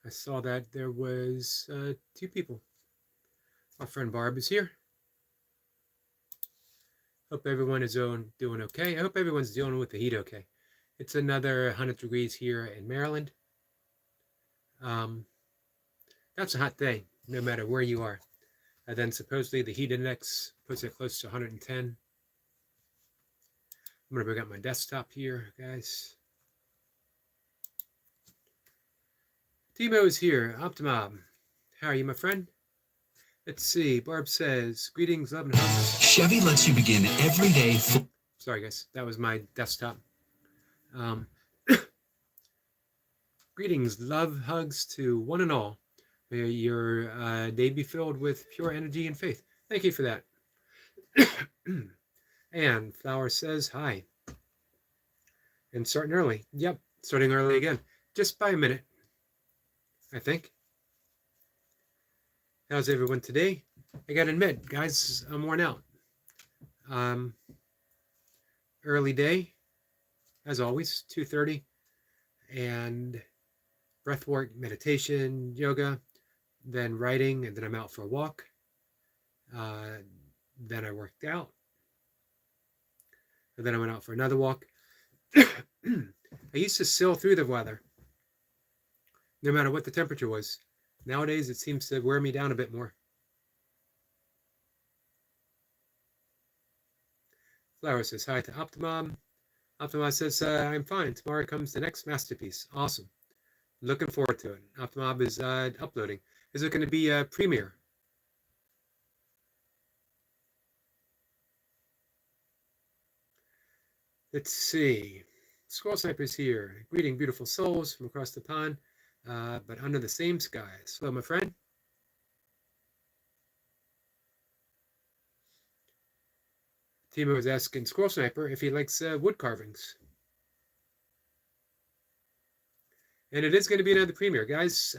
I saw that there was 2 people. Our friend Barb is here. Hope everyone is doing okay. I hope everyone's dealing with the heat okay. It's another 100 degrees here in Maryland. That's a hot day, no matter where you are. And then supposedly the heat index puts it close to 110. I'm going to bring up my desktop here, guys. Timo is here. Optimob. How are you, my friend? Let's see. Barb says, greetings, love, and hugs. Chevy lets you begin every day. Sorry, guys. That was my desktop. Greetings, love, hugs to one and all. May your day be filled with pure energy and faith. Thank you for that. And Flower says hi. And starting early. Yep, starting early again. Just by a minute, I think. How's everyone today? I gotta admit, guys, I'm worn out. Early day, as always, 2:30, and breathwork, meditation, yoga, then writing, and then I'm out for a walk. Then I worked out, and then I went out for another walk. I used to sail through the weather, no matter what the temperature was. Nowadays, it seems to wear me down a bit more. Flower says hi to Optimum. Optimum says, I'm fine. Tomorrow comes the next masterpiece. Awesome. Looking forward to it. Optimum is uploading. Is it going to be a premiere? Let's see. Squirrel Sniper's here. Greeting beautiful souls from across the pond, but under the same skies. Hello, my friend. Timo was asking Squirrel Sniper if he likes wood carvings. And it is going to be another premiere, guys.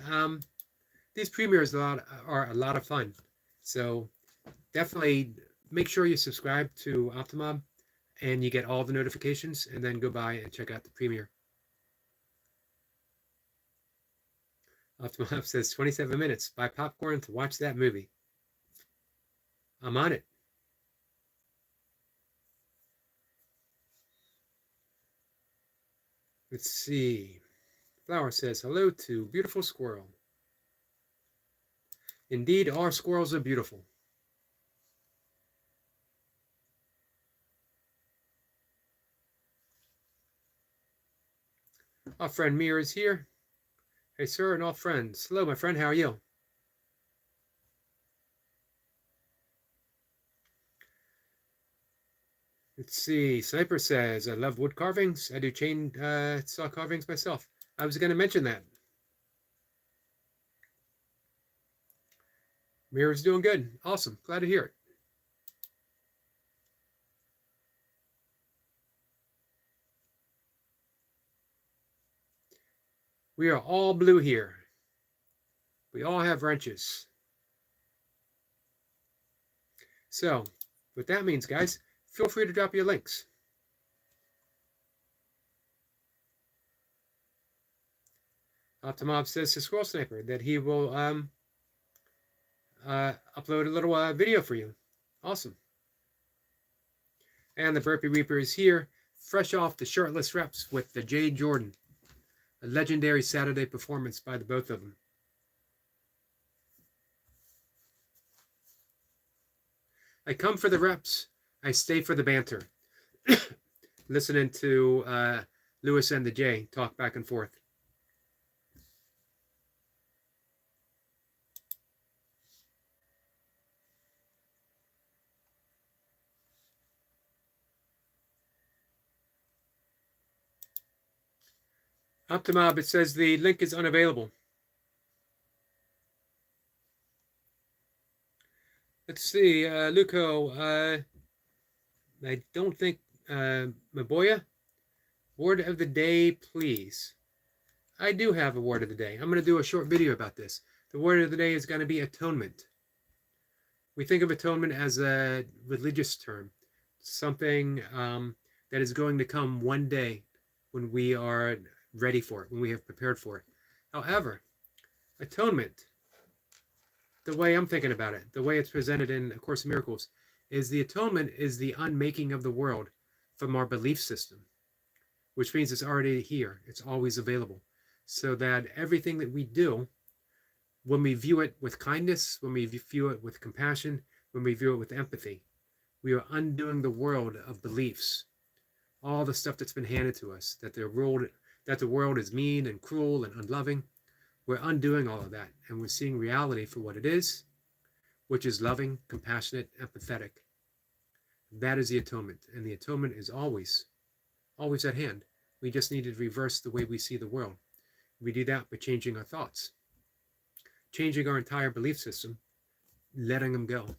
These premieres are a lot of fun. So definitely make sure you subscribe to Optimob and you get all the notifications, and then go by and check out the premiere. Optimob says 27 minutes. Buy popcorn to watch that movie. I'm on it. Let's see. Flower says hello to beautiful squirrel. Indeed, our squirrels are beautiful. Our friend Mir is here. Hey, sir, and all friends. Hello, my friend. How are you? Let's see. Sniper says, I love wood carvings. I do chain saw carvings myself. I was going to mention that. Mirror's doing good. Awesome. Glad to hear it. We are all blue here. We all have wrenches. So, what that means, guys, feel free to drop your links. Optimob says to Squirrel Sniper that he will upload a little video for you. Awesome. And the Burpee Reaper is here, fresh off the shirtless reps with the J. Jordan. A legendary Saturday performance by the both of them. I come for the reps. I stay for the banter. Listening to Lewis and the J talk back and forth. Optimob, it says the link is unavailable. Let's see, Luco, I don't think, Maboya, word of the day, please. I do have a word of the day. I'm going to do a short video about this. The word of the day is going to be atonement. We think of atonement as a religious term, something that is going to come one day when we are ready for it, when we have prepared for it. However, Atonement, the way I'm thinking about it, the way it's presented in A Course in Miracles, is the atonement is the unmaking of the world from our belief system, which means it's already here. It's always available. So that everything that we do, when we view it with kindness, when we view it with compassion, when we view it with empathy, we are undoing the world of beliefs. All the stuff that's been handed to us, that the world is mean and cruel and unloving. We're undoing all of that, and we're seeing reality for what it is, which is loving, compassionate, empathetic. That is the atonement, and the atonement is always at hand. We just need to reverse the way we see the world. We do that by changing our thoughts, changing our entire belief system, letting them go.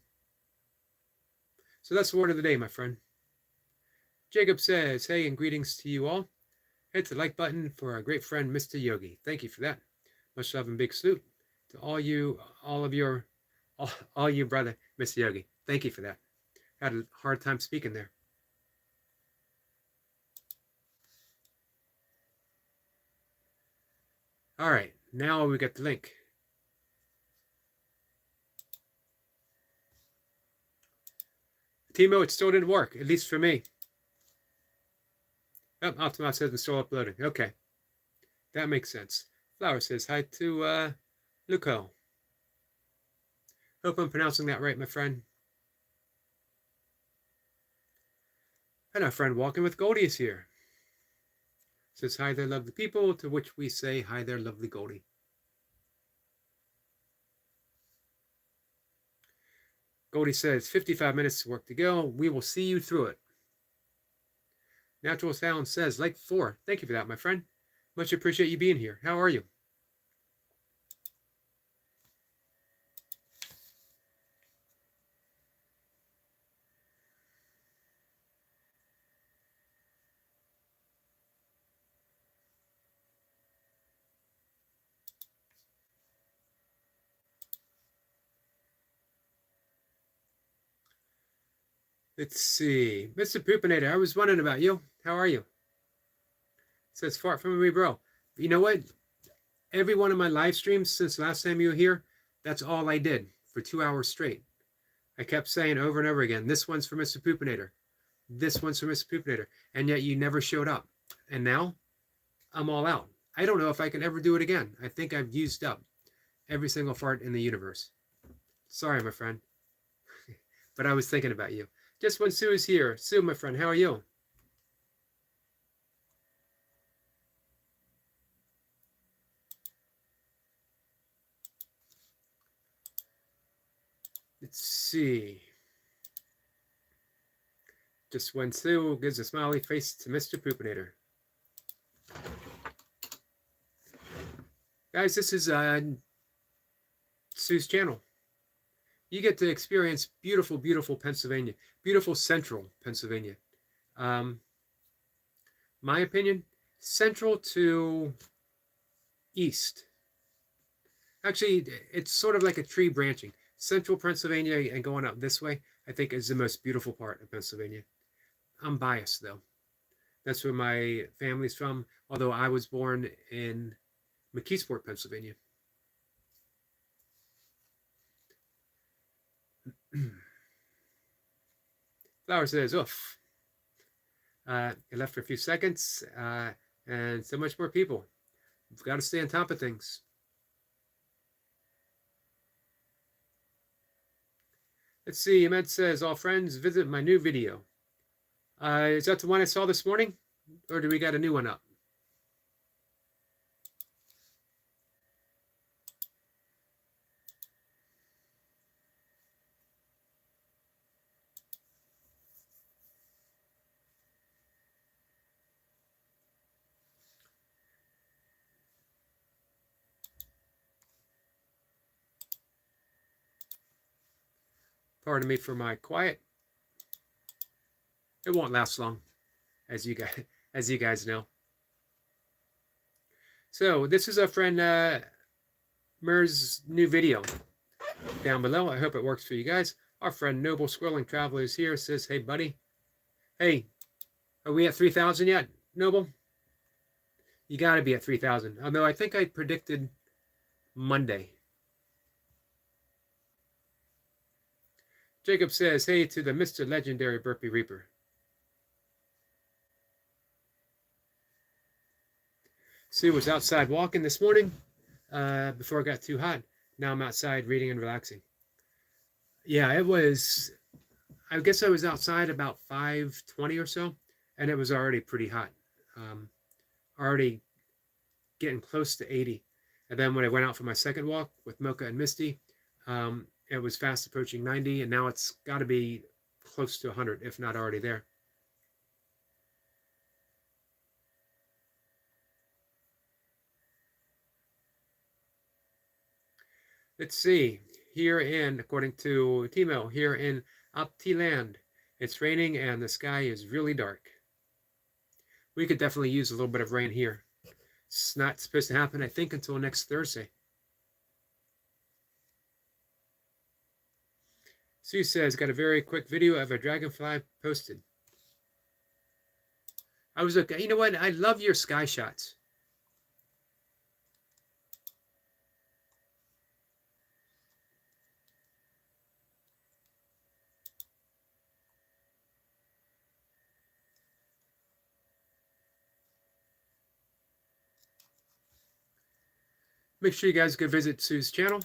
So that's the word of the day, my friend. Jacob says, hey, and greetings to you all. Hit the like button for our great friend, Mr. Yogi. Thank you for that. Much love and big salute to all you, brother, Mr. Yogi. Thank you for that. Had a hard time speaking there. All right, now we got the link. Timo, it still didn't work, at least for me. Oh, Optimus says it's still uploading. Okay, that makes sense. Flower says hi to Luco. Hope I'm pronouncing that right, my friend. And our friend Walking with Goldie is here. Says hi there, lovely people, to which we say hi there, lovely Goldie. Goldie says 55 minutes of work to go. We will see you through it. Natural Sound says like 4. Thank you for that, my friend. Much appreciate you being here. How are you? Let's see. Mr. Poopinator, I was wondering about you. How are you? Says fart from me, bro. You know what? Every one of my live streams since last time you were here, that's all I did for 2 hours straight. I kept saying over and over again, this one's for Mr. Poopinator. This one's for Mr. Poopinator. And yet you never showed up. And now I'm all out. I don't know if I can ever do it again. I think I've used up every single fart in the universe. Sorry, my friend. But I was thinking about you. Just when Sue is here. Sue, my friend, how are you? Let's see. Just when Sue gives a smiley face to Mr. Poopinator. Guys, this is Sue's channel. You get to experience beautiful, beautiful Pennsylvania. Beautiful central Pennsylvania. My opinion, central to east. Actually, it's sort of like a tree branching. Central Pennsylvania and going up this way, I think is the most beautiful part of Pennsylvania. I'm biased, though. That's where my family's from, although I was born in McKeesport, Pennsylvania. Flower says, oof. It left for a few seconds, and so much more people. We've got to stay on top of things. Let's see, Ahmed says, all friends, visit my new video. Is that the one I saw this morning? Or do we got a new one up? Pardon me for my quiet. It won't last long, as you guys know. So this is our friend Mer's new video down below. I hope it works for you guys. Our friend Noble Scrolling Traveler is here. Says, hey buddy. Hey, are we at 3,000 yet, Noble? You got to be at 3,000. Although I think I predicted Monday. Jacob says, hey to the Mr. Legendary Burpee Reaper. Sue was outside walking this morning before it got too hot. Now I'm outside reading and relaxing. Yeah, it was, I guess I was outside about 5:20 or so, and it was already pretty hot. Already getting close to 80. And then when I went out for my second walk with Mocha and Misty, it was fast approaching 90, and now it's got to be close to 100, if not already there. Let's see. According to Timo, here in Optiland, it's raining and the sky is really dark. We could definitely use a little bit of rain here. It's not supposed to happen, I think, until next Thursday. Sue says, got a very quick video of a dragonfly posted. I was looking, you know what? I love your sky shots. Make sure you guys go visit Sue's channel.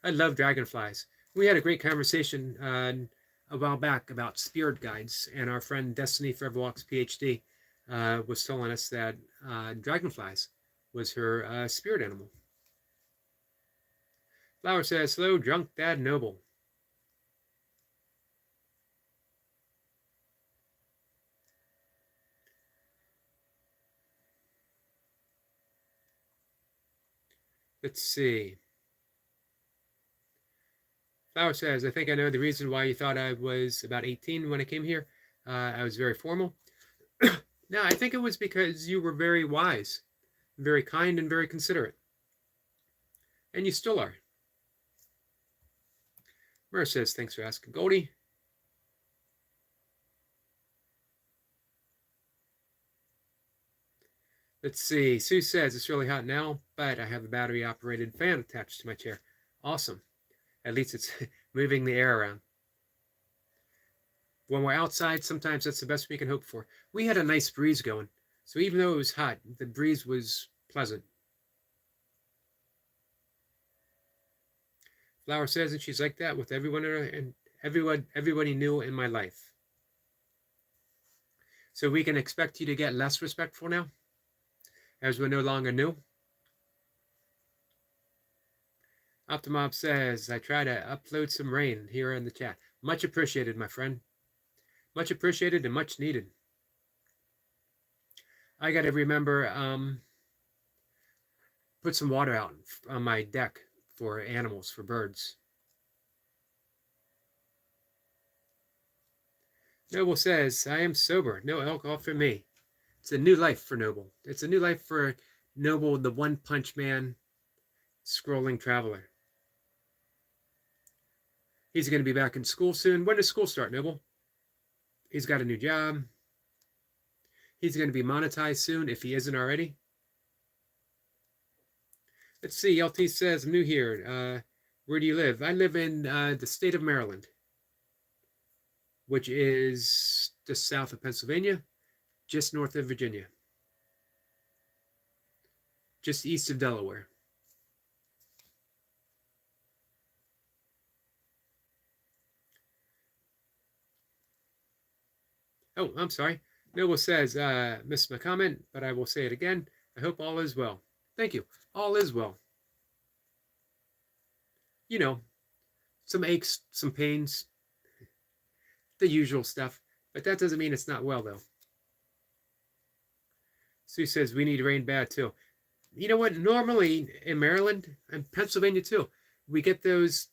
I love dragonflies. We had a great conversation a while back about spirit guides, and our friend Destiny Forever Walks PhD was telling us that dragonflies was her spirit animal. Flower says, hello, drunk dad noble. Let's see. Flower says, I think I know the reason why you thought I was about 18 when I came here. I was very formal. No, I think it was because you were very wise, very kind, and very considerate. And you still are. Myrrh says, thanks for asking, Goldie. Let's see. Sue says, it's really hot now, but I have a battery-operated fan attached to my chair. Awesome. At least it's moving the air around. When we're outside, sometimes that's the best we can hope for. We had a nice breeze going, so even though it was hot, the breeze was pleasant. Flower says that she's like that with everyone and everybody new in my life. So we can expect you to get less respectful now, as we're no longer new. Optimob says, I try to upload some rain here in the chat. Much appreciated, my friend. Much appreciated and much needed. I got to remember, put some water out on my deck for animals, for birds. Noble says, I am sober. No alcohol for me. It's a new life for Noble. It's a new life for Noble, the one-punch man, scrolling traveler. He's going to be back in school soon. When does school start, Noble? He's got a new job. He's going to be monetized soon if he isn't already. Let's see. LT says, I'm new here. Where do you live? I live in the state of Maryland, which is just south of Pennsylvania, just north of Virginia, just east of Delaware. Oh, I'm sorry. Noble says, missed my comment, but I will say it again. I hope all is well. Thank you. All is well. You know, some aches, some pains, the usual stuff, but that doesn't mean it's not well, though. Sue says, we need rain bad, too. You know what? Normally in Maryland and Pennsylvania, too, we get those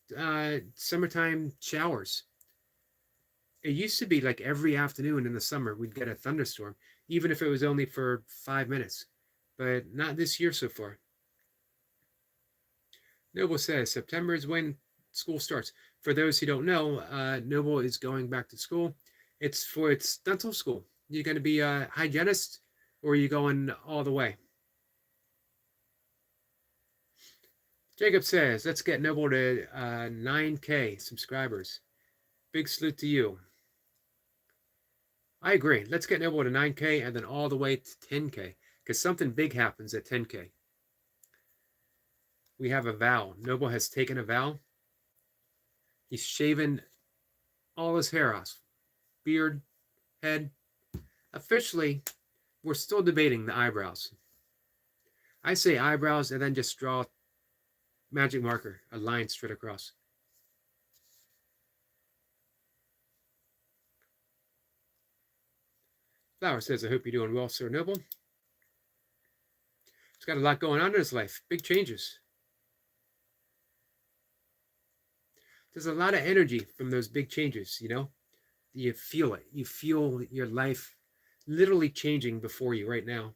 summertime showers. It used to be like every afternoon in the summer we'd get a thunderstorm, even if it was only for 5 minutes. But not this year so far. Noble says, September is when school starts. For those who don't know, Noble is going back to school It's dental school. You're going to be a hygienist, or are you going all the way? Jacob says, let's get Noble to 9K subscribers. Big salute to you. I agree. Let's get Noble to 9K and then all the way to 10K, because something big happens at 10K. We have a vow. Noble has taken a vow. He's shaven all his hair off. Beard, head. Officially, we're still debating the eyebrows. I say eyebrows and then just draw magic marker, a line straight across. Flower says, I hope you're doing well, Sir Noble. He's got a lot going on in his life. Big changes. There's a lot of energy from those big changes, you know? You feel it. You feel your life literally changing before you right now.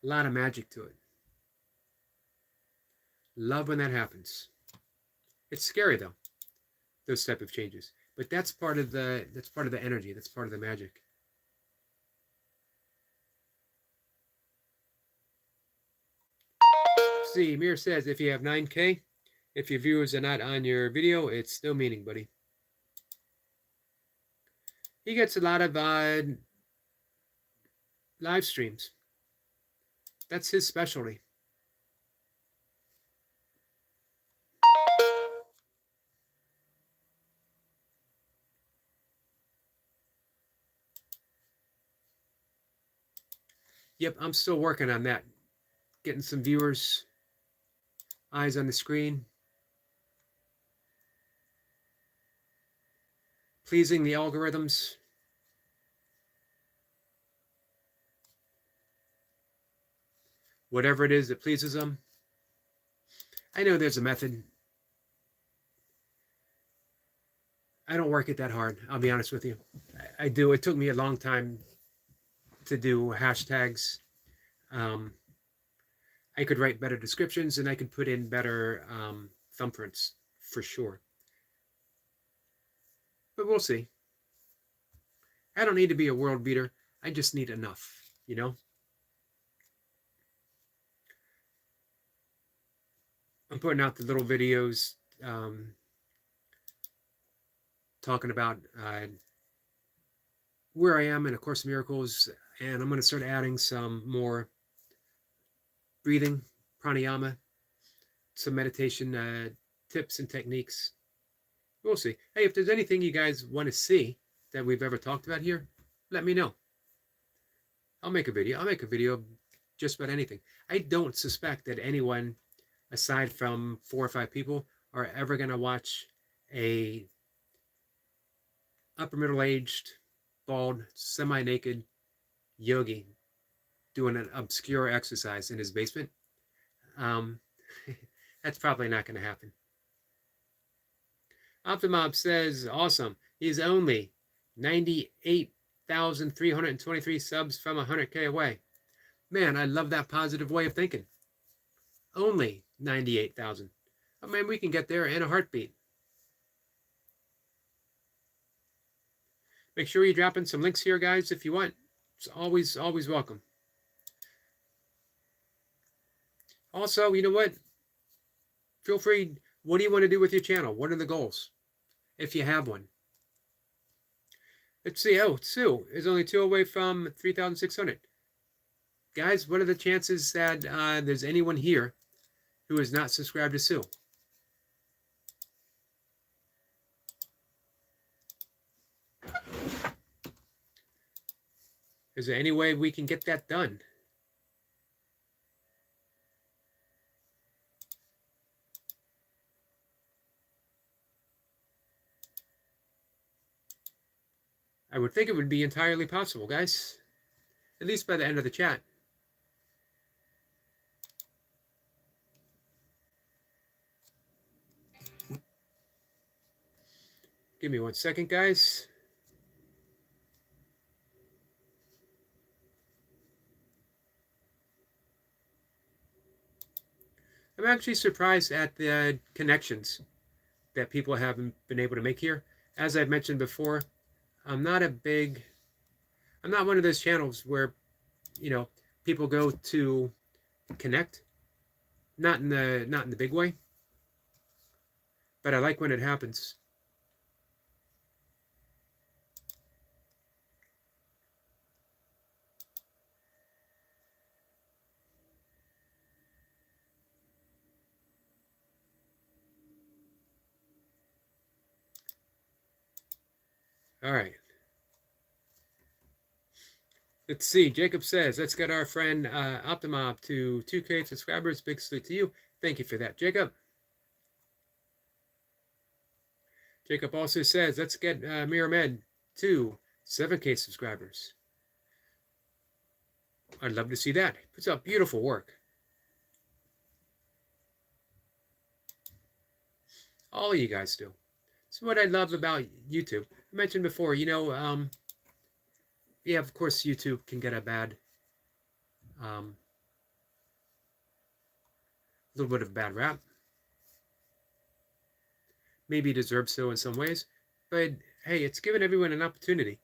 A lot of magic to it. Love when that happens. It's scary though, those type of changes. But that's part of the energy. That's part of the magic. See, Mir says if you have 9K, if your viewers are not on your video, it's no meaning, buddy. He gets a lot of live streams. That's his specialty. Yep, I'm still working on that. Getting some viewers, eyes on the screen. Pleasing the algorithms. Whatever it is that pleases them. I know there's a method. I don't work it that hard, I'll be honest with you. I do. It took me a long time to do hashtags. I could write better descriptions and I could put in better thumbprints for sure. But we'll see. I don't need to be a world beater. I just need enough, you know? I'm putting out the little videos talking about where I am in A Course in Miracles, and I'm going to start adding some more breathing, pranayama, some meditation tips and techniques. We'll see. Hey, if there's anything you guys want to see that we've ever talked about here, let me know. I'll make a video. I'll make a video just about anything. I don't suspect that anyone, aside from 4 or 5 people, are ever going to watch a upper middle-aged, bald, semi-naked yogi doing an obscure exercise in his basement. That's probably not going to happen. Optimob says, awesome. He's only 98,323 subs from 100K away. Man, I love that positive way of thinking. Only 98,000. Oh man, we can get there in a heartbeat. Make sure you drop in some links here, guys, if you want. It's always welcome. Also, you know what? Feel free. What do you want to do with your channel? What are the goals? If you have one. Let's see. Oh, Sue is only 2 away from 3,600. Guys, what are the chances that there's anyone here who is not subscribed to Sue? Is there any way we can get that done? I would think it would be entirely possible, guys. At least by the end of the chat. Give me 1 second, guys. I'm actually surprised at the connections that people have been able to make here. As I've mentioned before, I'm not one of those channels where, people go to connect. Not in the big way, but I like when it happens. All right. Let's see. Jacob says, let's get our friend Optimob to 2K subscribers. Big salute to you. Thank you for that, Jacob. Jacob also says, let's get Miramed to 7K subscribers. I'd love to see that. Puts up beautiful work. All of you guys do. It's what I love about YouTube. I mentioned before, yeah, of course, YouTube can get a bad, little bit of bad rap. Maybe deserves so in some ways, but hey, it's given everyone an opportunity.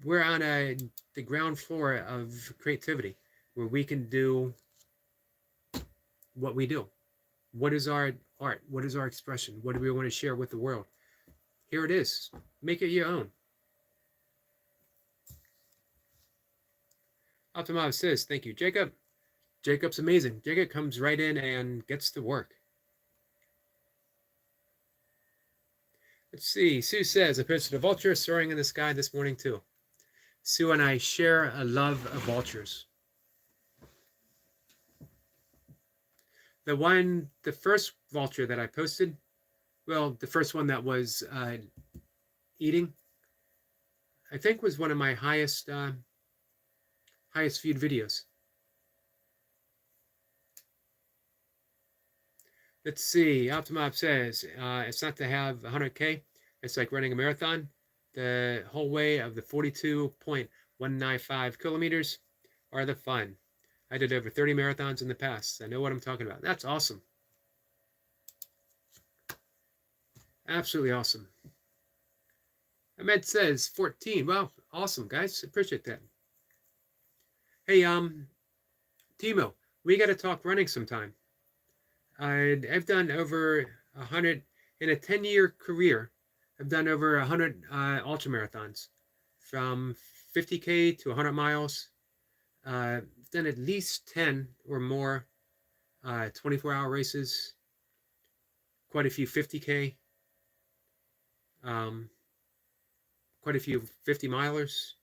We're on the ground floor of creativity, where we can do what we do. What is our art? What is our expression? What do we want to share with the world? Here it is. Make it your own. Optimov says, thank you, Jacob. Jacob's amazing. Jacob comes right in and gets to work. Let's see. Sue says, I posted a vulture soaring in the sky this morning too. Sue and I share a love of vultures. The first vulture that I posted, well, the first one that was eating, I think was one of my highest viewed videos. Let's see. Optimop says, it's not to have 100K. It's like running a marathon. The whole way of the 42.195 kilometers are the fun. I did over 30 marathons in the past. I know what I'm talking about. That's awesome. Absolutely awesome. Ahmed says 14. Well, awesome, guys. Appreciate that. Hey, Timo, we got to talk running sometime. I've done over 100 in a 10-year career. I've done over 100 ultra marathons, from 50K to 100 miles. I've done at least 10 or more 24-hour races. Quite a few 50K. Quite a few 50 milers.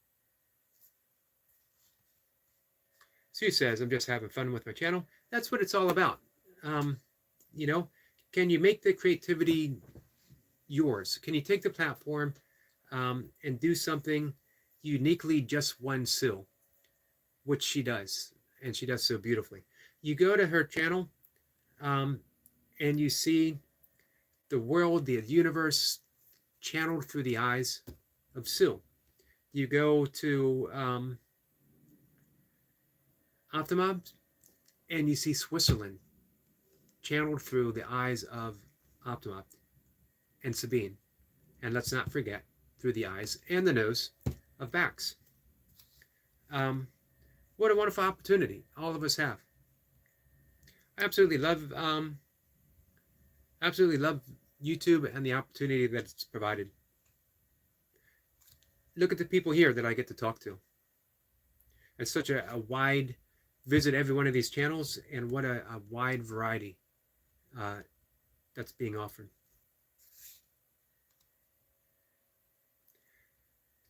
Sue says, I'm just having fun with my channel. That's what it's all about. Can you make the creativity yours? Can you take the platform and do something uniquely just one Sue, which she does, and she does so beautifully. You go to her channel and you see the world, the universe channeled through the eyes of Sue. You go to Optimum and you see Switzerland channeled through the eyes of Optimum and Sabine. And let's not forget, through the eyes and the nose of Bax. What a wonderful opportunity all of us have. I absolutely love YouTube and the opportunity that it's provided. Look at the people here that I get to talk to. It's such a wide, visit every one of these channels, and what a wide variety that's being offered.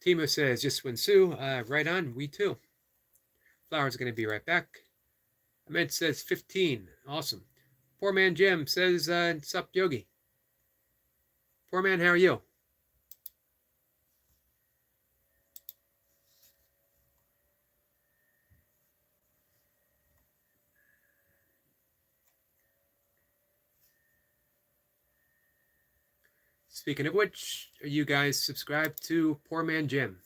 Timo says, just when Sue, right on, we too. Flower's going to be right back. Ahmed says 15. Awesome. Poor man Jim says, sup, Yogi. Poor man, how are you? Speaking of which, are you guys subscribed to Poor Man Jim?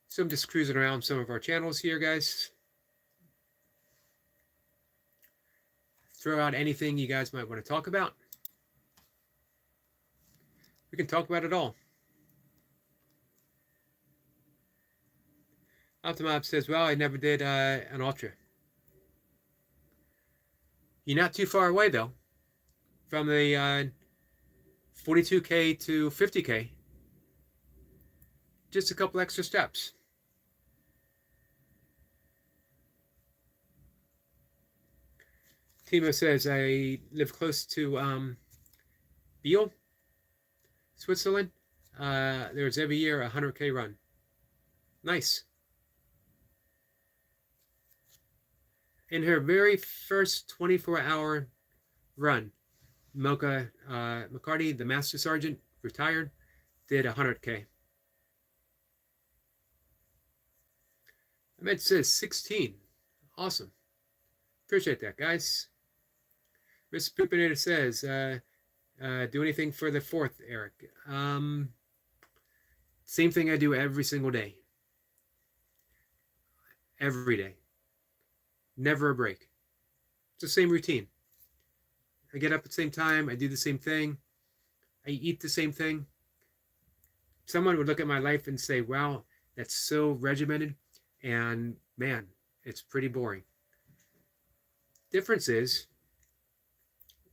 So I'm just cruising around some of our channels here, guys. throw out anything you guys might want to talk about. We can talk about it all. Optimob says, well, I never did an ultra. You're not too far away, though, from the 42K to 50K. Just a couple extra steps. Timo says, I live close to Biel, Switzerland. There's every year a 100K run. Nice. In her very first 24-hour run, Mocha McCarty, the Master Sergeant, retired, did 100K. Ahmed says 16. Awesome. Appreciate that, guys. Mr. Poopinator says, do anything for the 4th, Eric. Same thing I do every single day. Every day. Never a break. It's the same routine. I get up at the same time. I do the same thing. I eat the same thing. Someone would look at my life and say, wow, that's so regimented. And man, it's pretty boring. Difference is,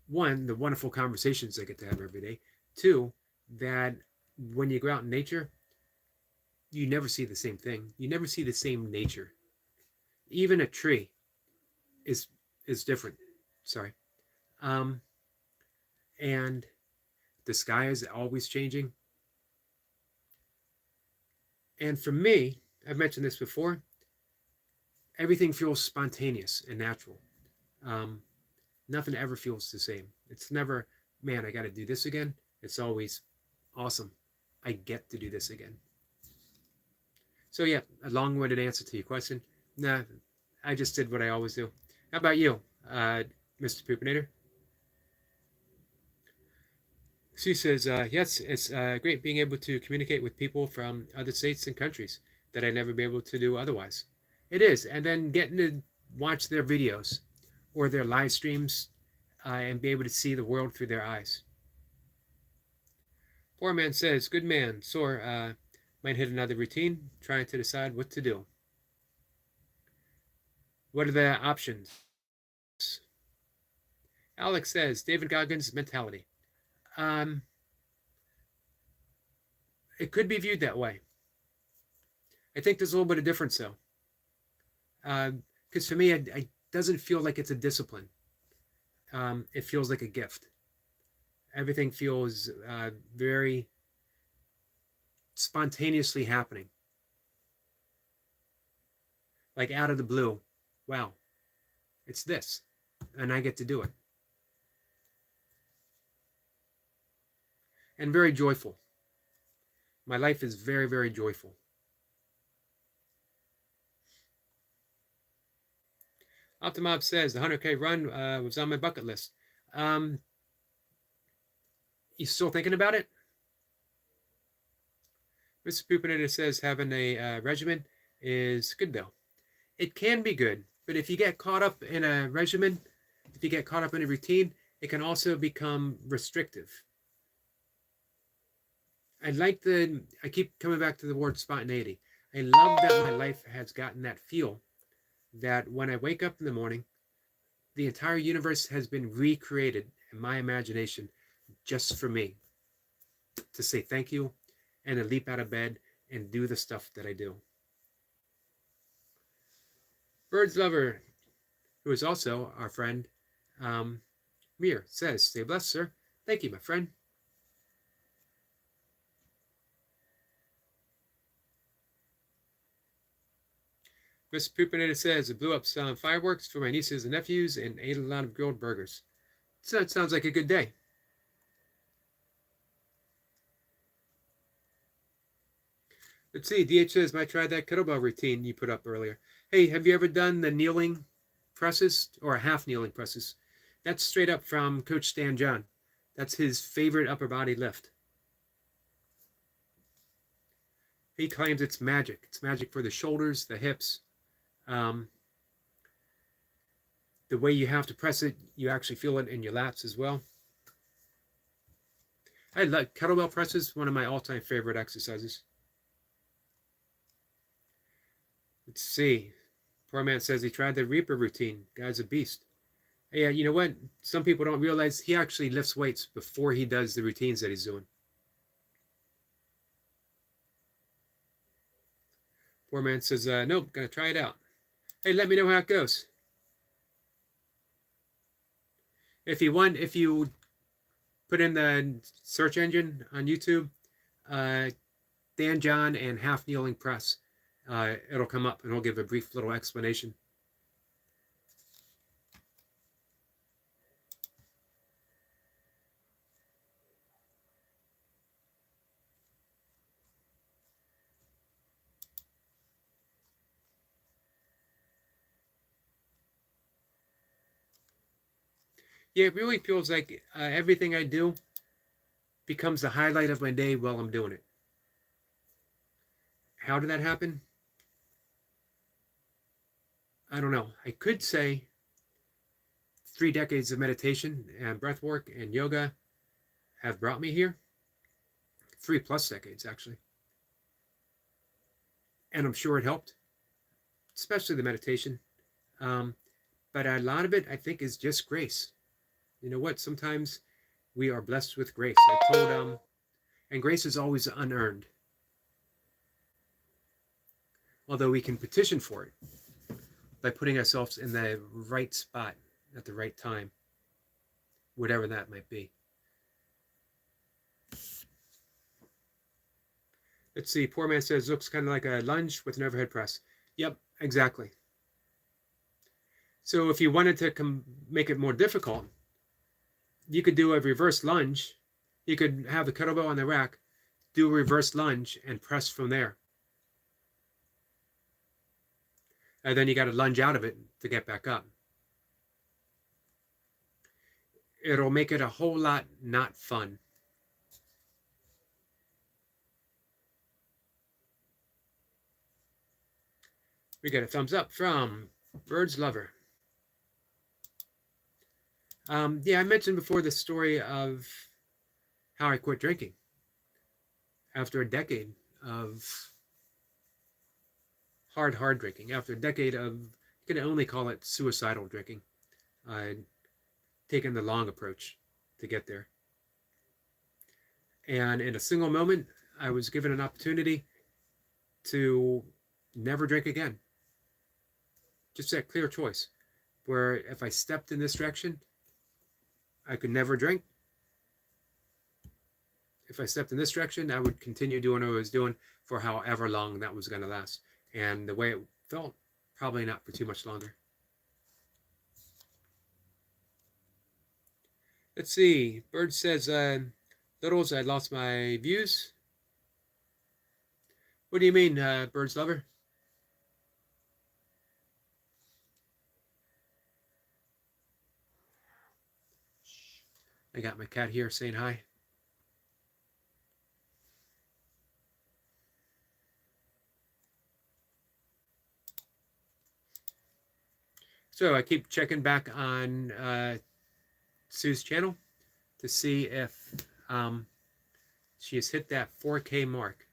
one, the wonderful conversations I get to have every day. Two, that when you go out in nature, you never see the same thing. You never see the same nature. Even a tree is different. Sorry. And the sky is always changing. And for me, I've mentioned this before, everything feels spontaneous and natural. Nothing ever feels the same. It's never, man, I got to do this again. It's always awesome. I get to do this again. So yeah, a long-winded answer to your question. Nah, I just did what I always do. How about you, Mr. Poopinator? She says, yes, it's great being able to communicate with people from other states and countries that I'd never be able to do otherwise. It is. And then getting to watch their videos or their live streams and be able to see the world through their eyes. Poor man says, good man, sore, might hit another routine, trying to decide what to do. What are the options? Alex says, David Goggins' mentality. It could be viewed that way. I think there's a little bit of difference, though. Because for me, it doesn't feel like it's a discipline. It feels like a gift. Everything feels very spontaneously happening. Like out of the blue. Wow, it's this. And I get to do it. And very joyful. My life is very, very joyful. Optimob says the 100K run was on my bucket list. You still thinking about it? Mr. Poopinator says having a regimen is good, though. It can be good, but if you get caught up in a regimen, if you get caught up in a routine, it can also become restrictive. I keep coming back to the word spontaneity. I love that my life has gotten that feel that when I wake up in the morning, the entire universe has been recreated in my imagination just for me to say thank you and to leap out of bed and do the stuff that I do. Birds Lover, who is also our friend, Mir, says, stay blessed, sir. Thank you, my friend. Mr. Poopinator says, I blew up some fireworks for my nieces and nephews and ate a lot of grilled burgers. So it sounds like a good day. Let's see, DH says, might try that kettlebell routine you put up earlier. Hey, have you ever done the kneeling presses or half kneeling presses? That's straight up from Coach Stan John. That's his favorite upper body lift. He claims it's magic. It's magic for the shoulders, the hips. the way you have to press it, you actually feel it in your lats as well. I like kettlebell presses, one of my all-time favorite exercises. Let's see. Poor man says he tried the Reaper routine. Guy's a beast. Yeah, you know what? Some people don't realize he actually lifts weights before he does the routines that he's doing. Poor man says, nope, gonna try it out. Hey, let me know how it goes. If you put in the search engine on YouTube, Dan John and half kneeling press, it'll come up and I'll give a brief little explanation. Yeah, it really feels like everything I do becomes the highlight of my day while I'm doing it. How did that happen? I don't know. I could say 3 decades of meditation and breath work and yoga have brought me here. 3+ decades, actually. And I'm sure it helped, especially the meditation. But a lot of it, I think, is just grace. You know what? Sometimes we are blessed with grace. I told, and grace is always unearned. Although we can petition for it by putting ourselves in the right spot at the right time, whatever that might be. Let's see. Poor man says, looks kind of like a lunge with an overhead press. Yep, exactly. So if you wanted to make it more difficult, you could do a reverse lunge. You could have the kettlebell on the rack, do a reverse lunge, and press from there. And then you got to lunge out of it to get back up. It'll make it a whole lot not fun. We get a thumbs up from Bird's Lover. Yeah, I mentioned before the story of how I quit drinking after a decade of hard drinking, after a decade of, you can only call it suicidal drinking. I'd taken the long approach to get there. And in a single moment, I was given an opportunity to never drink again. Just that clear choice, where if I stepped in this direction, I could never drink. If I stepped in this direction, I would continue doing what I was doing for however long that was going to last. And the way it felt, probably not for too much longer. Let's see. Bird says, Littles, I lost my views. What do you mean, Bird's Lover? I got my cat here saying hi. So I keep checking back on Sue's channel to see if she has hit that 4K mark.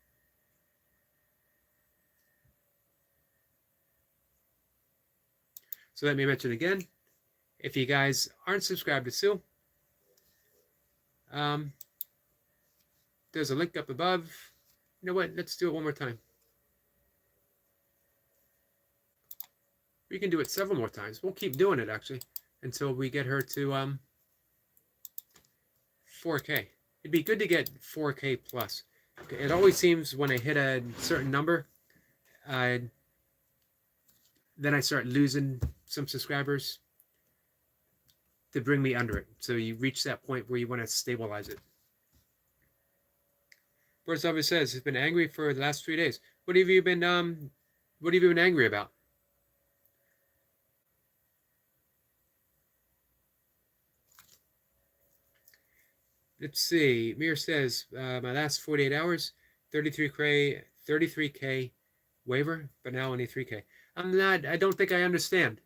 So let me mention again, if you guys aren't subscribed to Sue, there's a link up above. You know what? Let's do it one more time. We can do it several more times. We'll keep doing it, actually, until we get her to 4K. It'd be good to get 4K plus. It always seems when I hit a certain number, then I start losing some subscribers to bring me under it. So you reach that point where you want to stabilize it. Birds always says, he's been angry for the last 3 days. What have you been angry about? Let's see. Mir says, my last 48 hours, 33K waiver, but now only 3K. I don't think I understand.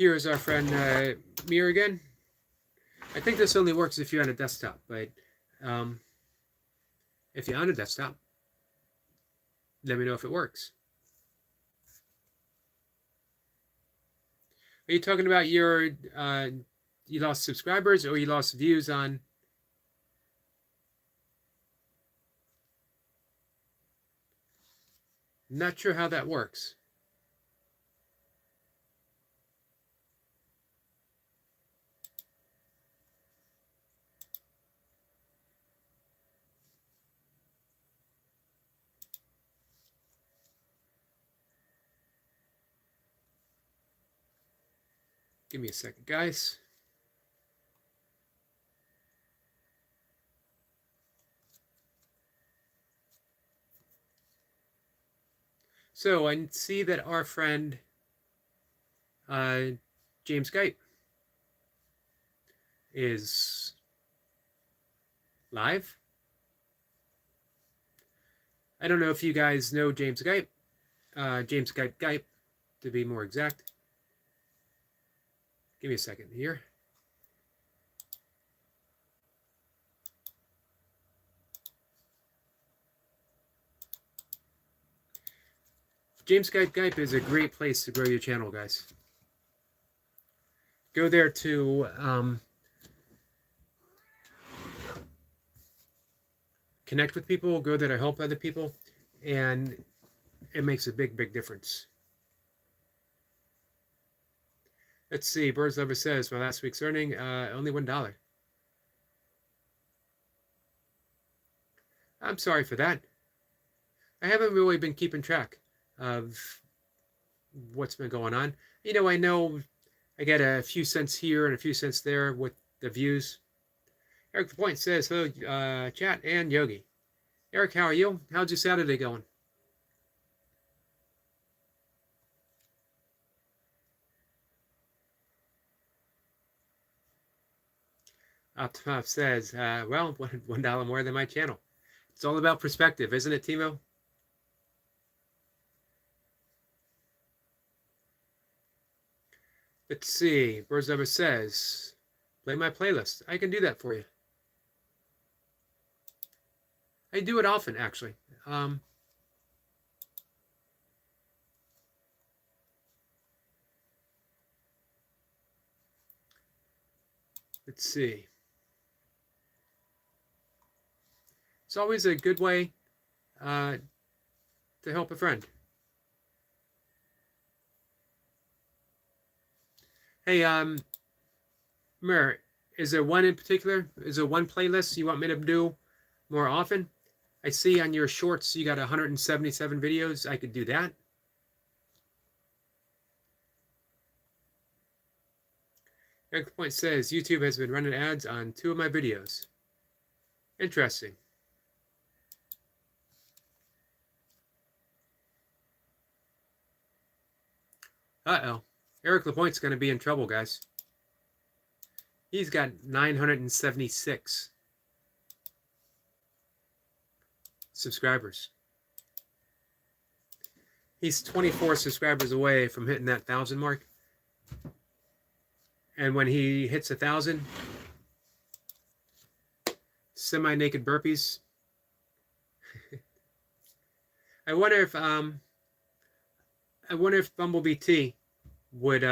Here's our friend Mir again. I think this only works if you're on a desktop, but if you're on a desktop, let me know if it works. Are you talking about your you lost subscribers or you lost views on? Not sure how that works. Give me a second, guys. So I see that our friend James Skype is live. I don't know if you guys know James Skype, James Skype, to be more exact. Give me a second here. James Skype is a great place to grow your channel, guys. Go there to connect with people, go there to help other people, and it makes a big, big difference. Let's see, Birds Lover says, my last week's earning, only $1. I'm sorry for that. I haven't really been keeping track of what's been going on. You know, I know I get a few cents here and a few cents there with the views. Eric the Point says, hello, chat and Yogi. Eric, how are you? How's your Saturday going? Optimop says, well, $1 more than my channel. It's all about perspective, isn't it, Timo? Let's see. Birds Ever says, play my playlist. I can do that for you. I do it often, actually. Let's see. It's always a good way to help a friend. Hey, Mir, is there one in particular? Is there one playlist you want me to do more often? I see on your shorts you got 177 videos. I could do that. Eric Point says, YouTube has been running ads on 2 of my videos. Interesting. Uh-oh. Eric LaPointe's going to be in trouble, guys. He's got 976 subscribers. He's 24 subscribers away from hitting that 1,000 mark. And when he hits 1,000, semi-naked burpees. I wonder if Bumblebee T would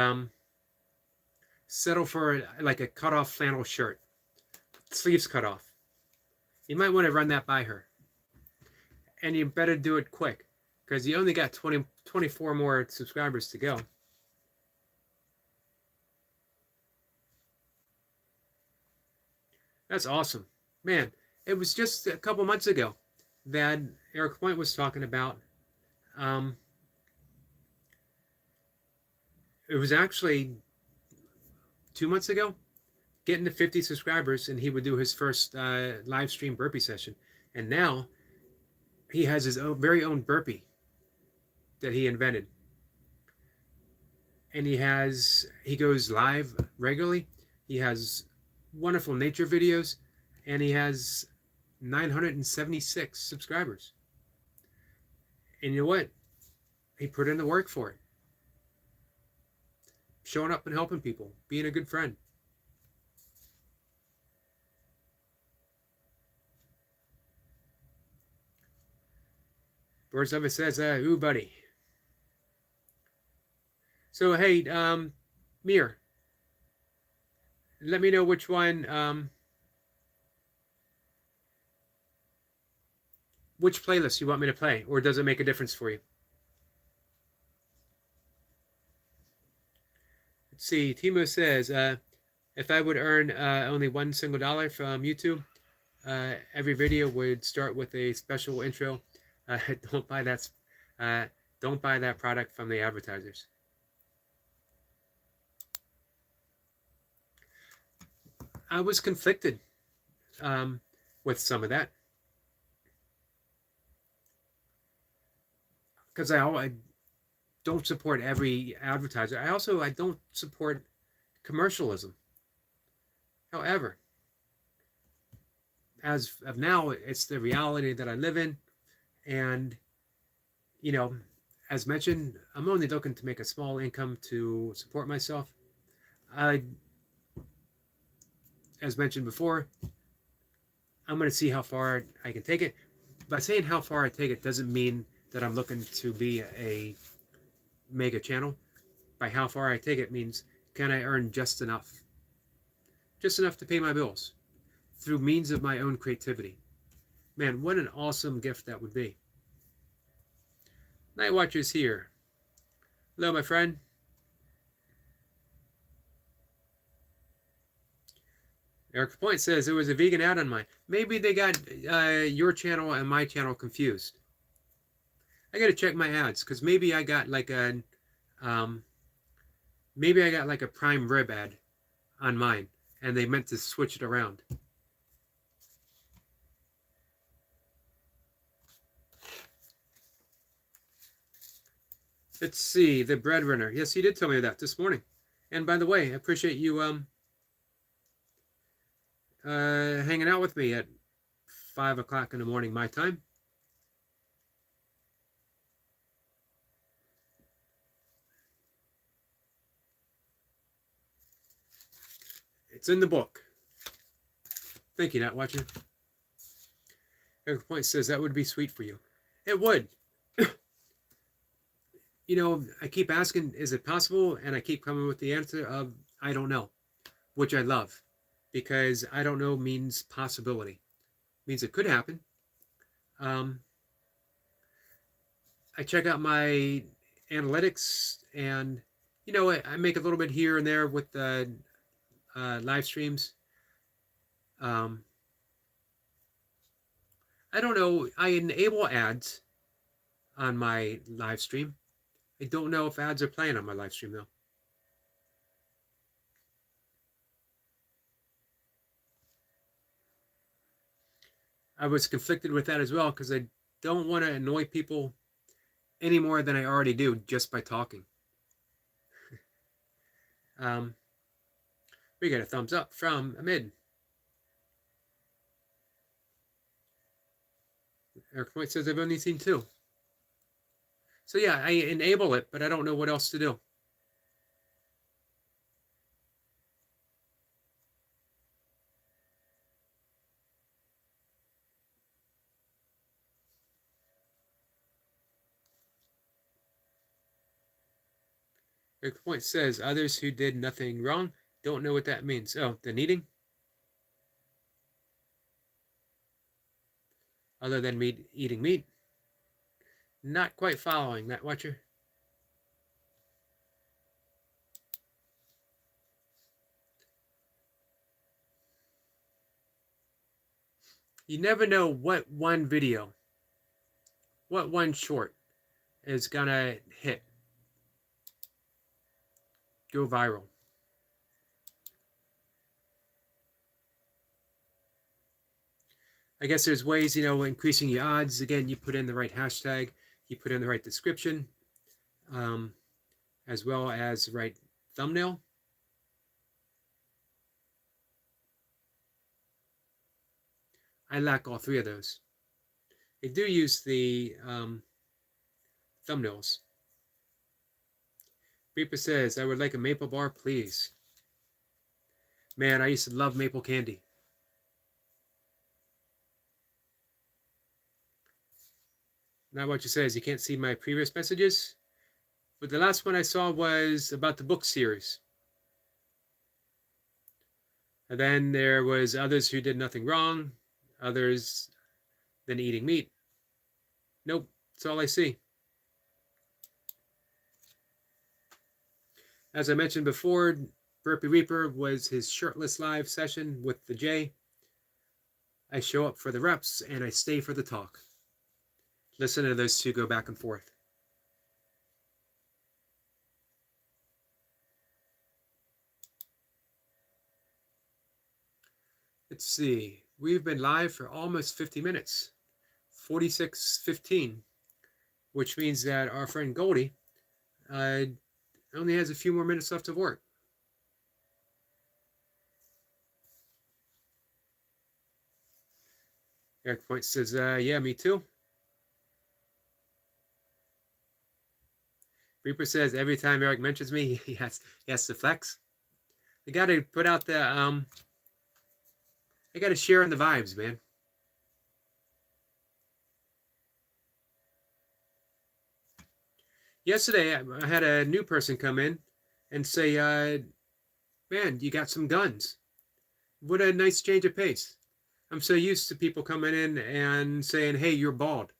settle for like a cut-off flannel shirt, sleeves cut off. You might want to run that by her, and you better do it quick because you only got 24 more subscribers to go. That's awesome, man. It was just a couple months ago that Eric Point was talking about. It was actually 2 months ago, getting to 50 subscribers, and he would do his first live stream burpee session. And now he has his very own burpee that he invented. And he goes live regularly. He has wonderful nature videos, and he has 976 subscribers. And you know what? He put in the work for it. showing up and helping people, being a good friend. Birds of it says, ooh, buddy. So, hey, Mir, let me know which one, which playlist you want me to play, or does it make a difference for you? Let's see. Timo says, if I would earn only one single dollar from YouTube, every video would start with a special intro. Don't buy that. Uh, don't buy that product from the advertisers. I was conflicted with some of that because I don't support every advertiser. I don't support commercialism. However, as of now, it's the reality that I live in, and you know, as mentioned, I'm only looking to make a small income to support myself. I, as mentioned before, I'm going to see how far I can take it. By saying how far I take it doesn't mean that I'm looking to be a mega channel. By how far I take it means, can I earn just enough to pay my bills through means of my own creativity? Man, what an awesome gift that would be. Night Watcher's here. Hello, my friend. Eric Point says there was a vegan ad on mine. Maybe they got your channel and my channel confused. I got to check my ads because maybe I got like a prime rib ad on mine, and they meant to switch it around. Let's see, the breadwinner. Yes, you did tell me that this morning. And by the way, I appreciate you hanging out with me at 5 o'clock in the morning my time. It's in the book. Thank you, Not Watching. Eric Point says that would be sweet for you. It would. You know, I keep asking, is it possible? And I keep coming with the answer of, I don't know, which I love, because I don't know means possibility. Means it could happen. I check out my analytics, and you know, I make a little bit here and there with the live streams. I don't know. I enable ads on my live stream. I don't know if ads are playing on my live stream though. I was conflicted with that as well because I don't want to annoy people any more than I already do just by talking. We get a thumbs up from Amid. Eric Point says I've only seen 2. So yeah, I enable it, but I don't know what else to do. Eric Point says others who did nothing wrong don't know what that means. Oh, the eating? Other than meat, eating meat? Not quite following that, Watcher. You never know what one video, what one short is gonna hit, go viral. I guess there's ways, you know, increasing your odds. Again, you put in the right hashtag, you put in the right description, as well as the right thumbnail. I lack all 3 of those. I do use the thumbnails. Reaper says, I would like a maple bar, please. Man, I used to love maple candy. Now what you says, you can't see my previous messages? But the last one I saw was about the book series. And then there was others who did nothing wrong, others than eating meat. Nope, that's all I see. As I mentioned before, Burpee Reaper was his shirtless live session with the J. I show up for the reps and I stay for the talk. Listen to those two go back and forth. Let's see. We've been live for almost 50 minutes. 46:15, which means that our friend Goldie only has a few more minutes left of work. Eric Point says, yeah, me too. Reaper says, every time Eric mentions me, he has to flex. I got to put out the, I got to share in the vibes, man. Yesterday, I had a new person come in and say, man, you got some guns. What a nice change of pace. I'm so used to people coming in and saying, hey, you're bald.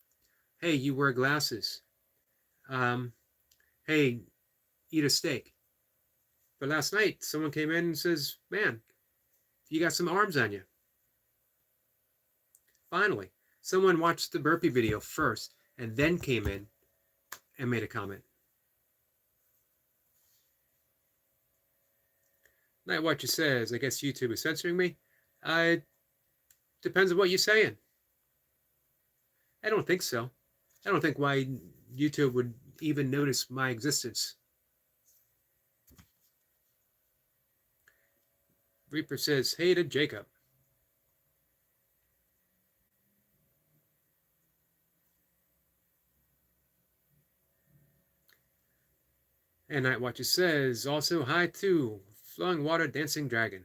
Hey, you wear glasses. Hey, eat a steak. But last night, someone came in and says, man, you got some arms on you. Finally, someone watched the burpee video first and then came in and made a comment. Night Watcher says, I guess YouTube is censoring me. Depends on what you're saying. I don't think so. I don't think why YouTube would even notice my existence. Reaper says, hey to Jacob. And Night Watcher says, also hi to Flowing Water Dancing Dragon.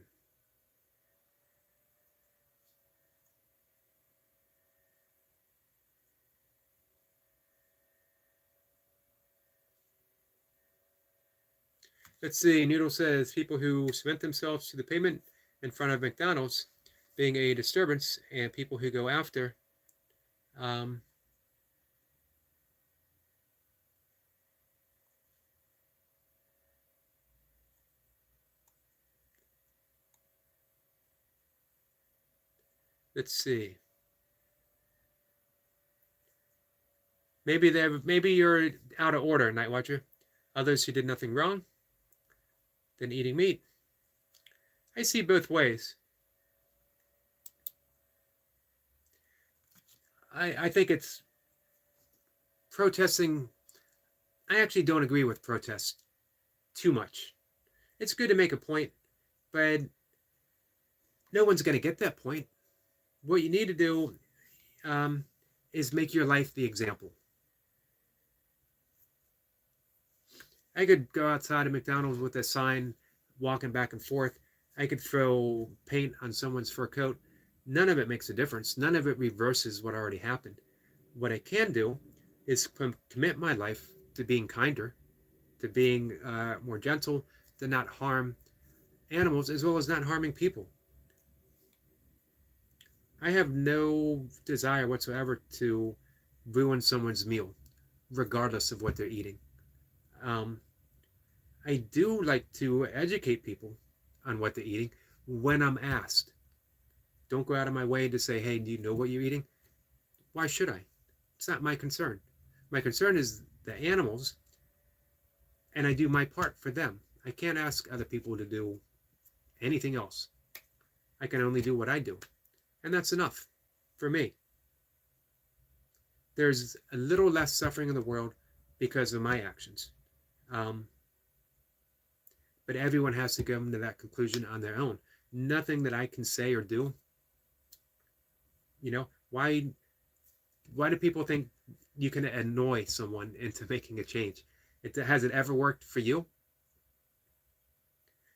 Let's see, Noodle says, people who cement themselves to the pavement in front of McDonald's being a disturbance, and people who go after let's see. Maybe you're out of order, Night Watcher. Others who did nothing wrong than eating meat. I see both ways. I think it's protesting. I actually don't agree with protests too much. It's good to make a point, but no one's going to get that point. What you need to do is make your life the example. I could go outside of McDonald's with a sign walking back and forth. I could throw paint on someone's fur coat. None of it makes a difference. None of it reverses what already happened. What I can do is commit my life to being kinder, to being more gentle, to not harm animals, as well as not harming people. I have no desire whatsoever to ruin someone's meal, regardless of what they're eating. I do like to educate people on what they're eating when I'm asked. Don't go out of my way to say, hey, do you know what you're eating? Why should I? It's not my concern. My concern is the animals, and I do my part for them. I can't ask other people to do anything else. I can only do what I do. And that's enough for me. There's a little less suffering in the world because of my actions. But everyone has to come to that conclusion on their own. Nothing that I can say or do. You know, why do people think you can annoy someone into making a change? Has it ever worked for you?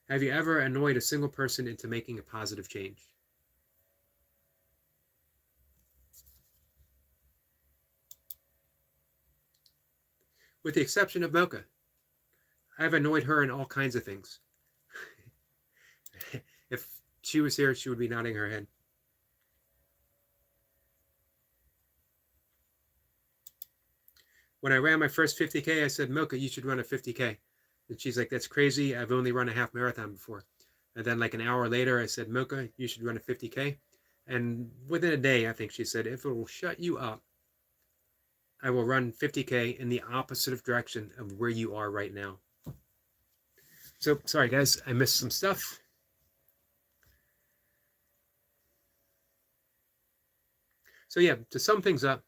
Have you ever annoyed a single person into making a positive change? With the exception of Mocha. I've annoyed her in all kinds of things. If she was here, she would be nodding her head. When I ran my first 50K, I said, Mocha, you should run a 50K. And she's like, that's crazy. I've only run a half marathon before. And then like an hour later, I said, Mocha, you should run a 50K. And within a day, I think she said, if it will shut you up, I will run 50K in the opposite direction of where you are right now. So, sorry guys, I missed some stuff. So yeah, to sum things up,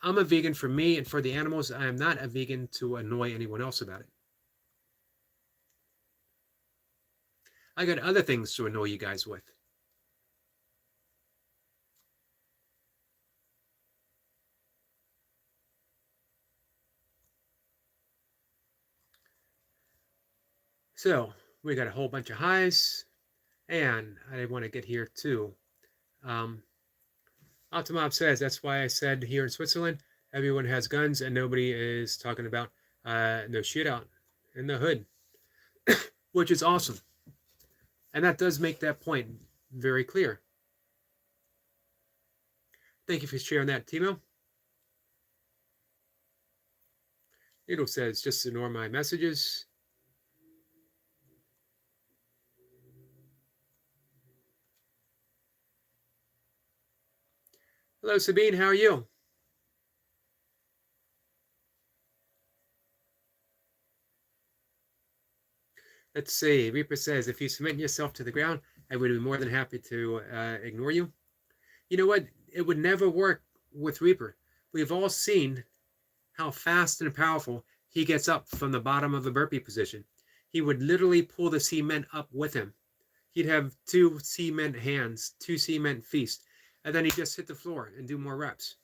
I'm a vegan for me and for the animals. I am not a vegan to annoy anyone else about it. I got other things to annoy you guys with. So we got a whole bunch of highs, and I want to get here too. Optimob says, that's why I said here in Switzerland, everyone has guns and nobody is talking about no shit out in the hood, which is awesome. And that does make that point very clear. Thank you for sharing that, Timo. Needle says, just ignore my messages. Hello, Sabine. How are you? Let's see. Reaper says, if you submit yourself to the ground, I would be more than happy to ignore you. You know what? It would never work with Reaper. We've all seen how fast and powerful he gets up from the bottom of the burpee position. He would literally pull the cement up with him. He'd have 2 cement hands, 2 cement feet, and then he'd just hit the floor and do more reps.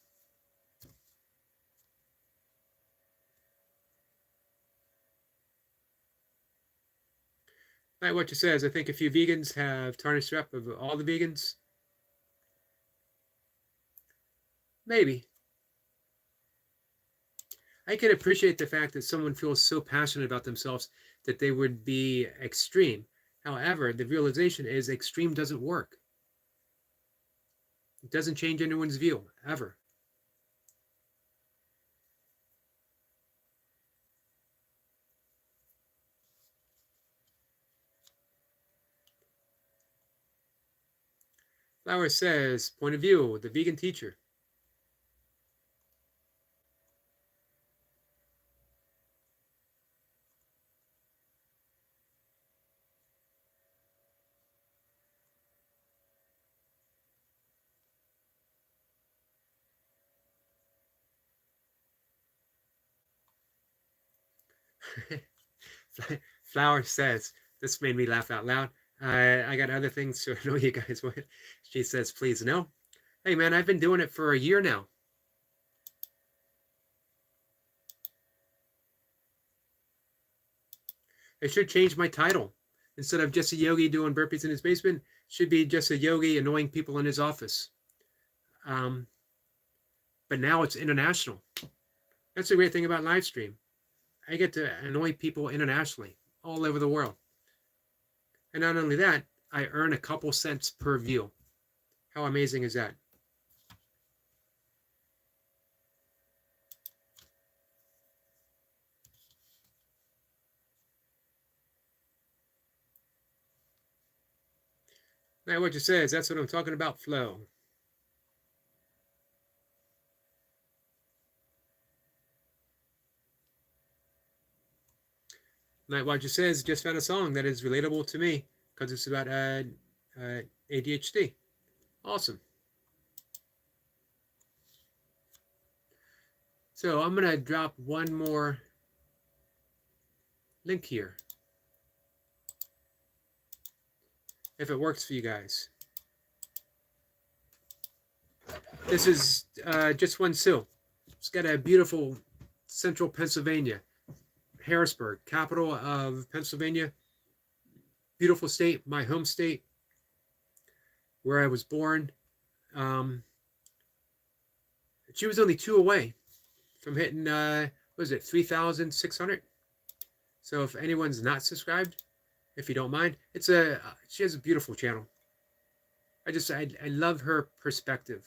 Like what you says, I think a few vegans have tarnished rep of all the vegans. Maybe. I can appreciate the fact that someone feels so passionate about themselves that they would be extreme. However, the realization is extreme doesn't work. It doesn't change anyone's view, ever. Flower says, point of view, the vegan teacher. Flower says, this made me laugh out loud. I got other things to annoy you guys with. She says, please no. Hey man, I've been doing it for a year now. I should change my title. Instead of just a yogi doing burpees in his basement, should be just a yogi annoying people in his office. But now it's international. That's the great thing about live stream. I get to annoy people internationally, all over the world. And not only that, I earn a couple cents per view. How amazing is that? Now what you say is, that's what I'm talking about, flow. Night Watcher says, just found a song that is relatable to me because it's about ADHD. Awesome. So I'm going to drop one more link here, if it works for you guys. This is just one Sue. It's got a beautiful central Pennsylvania. Harrisburg, capital of Pennsylvania. beautiful state, my home state, where I was born. She was only 2 away from hitting, what was it, 3,600? So if anyone's not subscribed, if you don't mind, she has a beautiful channel. I love her perspective.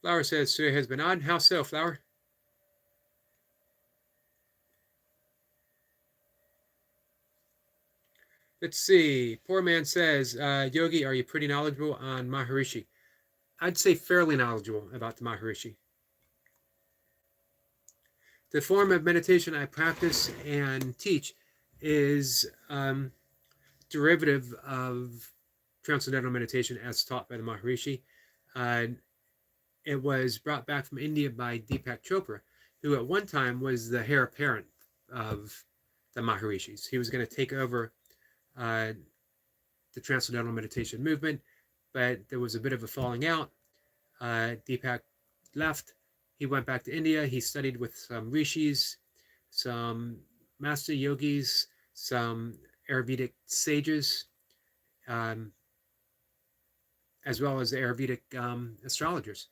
Flower says, Surya has been on. How so, Flower? Let's see. Poor man says, Yogi, are you pretty knowledgeable on Maharishi? I'd say fairly knowledgeable about the Maharishi. The form of meditation I practice and teach is derivative of transcendental meditation as taught by the Maharishi. It was brought back from India by Deepak Chopra, who at one time was the heir apparent of the Maharishis. He was going to take over the transcendental meditation movement, but there was a bit of a falling out. Deepak left. He went back to India. He studied with some rishis, some master yogis, some Ayurvedic sages, as well as the Ayurvedic astrologers.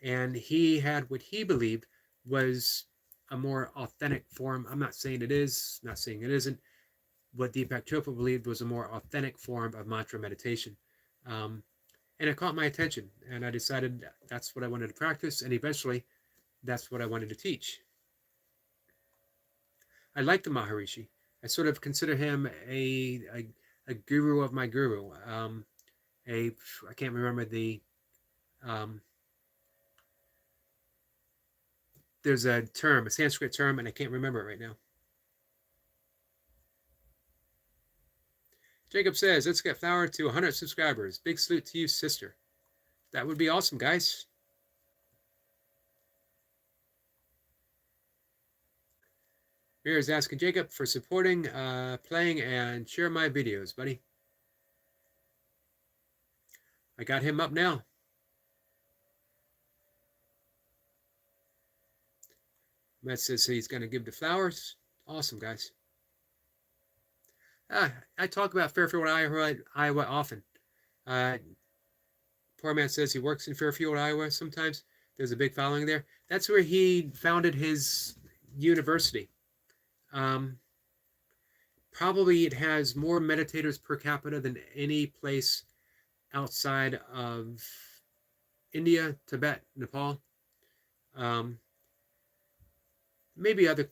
And he had what he believed was a more authentic form. I'm not saying it is, not saying it isn't. What Deepak Chopra believed was a more authentic form of mantra meditation. And it caught my attention, and I decided that's what I wanted to practice, and eventually that's what I wanted to teach. I like the Maharishi. I sort of consider him a guru of my guru. I can't remember the there's a term, a Sanskrit term, and I can't remember it right now. Jacob says, let's get Flower to 100 subscribers. Big salute to you, sister. That would be awesome, guys. Mira is asking Jacob for supporting, playing, and share my videos, buddy. I got him up now. Matt says he's going to give the flowers. Awesome, guys. I talk about Fairfield, Iowa often. Poor man says he works in Fairfield, Iowa sometimes. There's a big following there. That's where he founded his university. Probably it has more meditators per capita than any place outside of India, Tibet, Nepal. Maybe other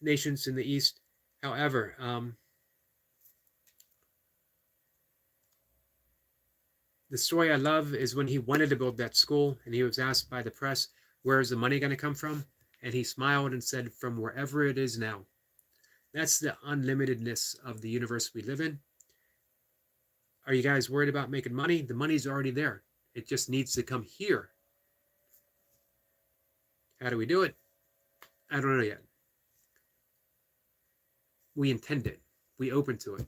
nations in the East. However, the story I love is when he wanted to build that school and he was asked by the press, where is the money going to come from? And he smiled and said, from wherever it is now. That's the unlimitedness of the universe we live in. Are you guys worried about making money? The money's already there. It just needs to come here. How do we do it? I don't know yet. We intend it. We open to it.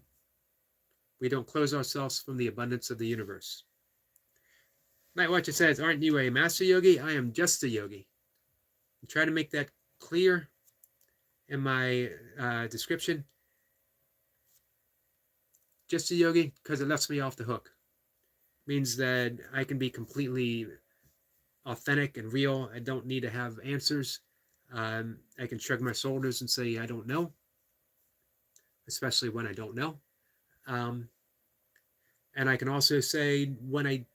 We don't close ourselves from the abundance of the universe. Night Watcher says, aren't you a master yogi? I am just a yogi. I try to make that clear in my description. Just a yogi because it lets me off the hook. It means that I can be completely authentic and real. I don't need to have answers. I can shrug my shoulders and say, I don't know, especially when I don't know. And I can also say when I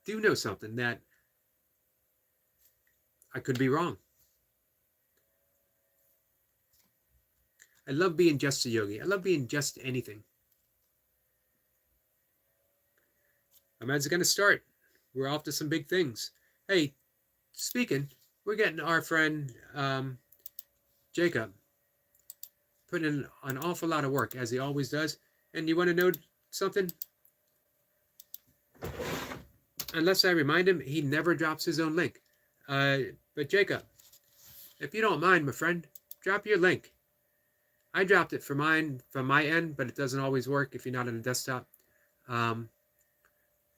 do know something that I could be wrong. I love being just a yogi. I love being just anything. Ahmed's going to start. We're off to some big things. Hey, speaking, we're getting our friend Jacob putting in an awful lot of work, as he always does. And you want to know something? Unless I remind him, he never drops his own link. But Jacob, if you don't mind, my friend, drop your link. I dropped it from my end, but it doesn't always work if you're not on a desktop.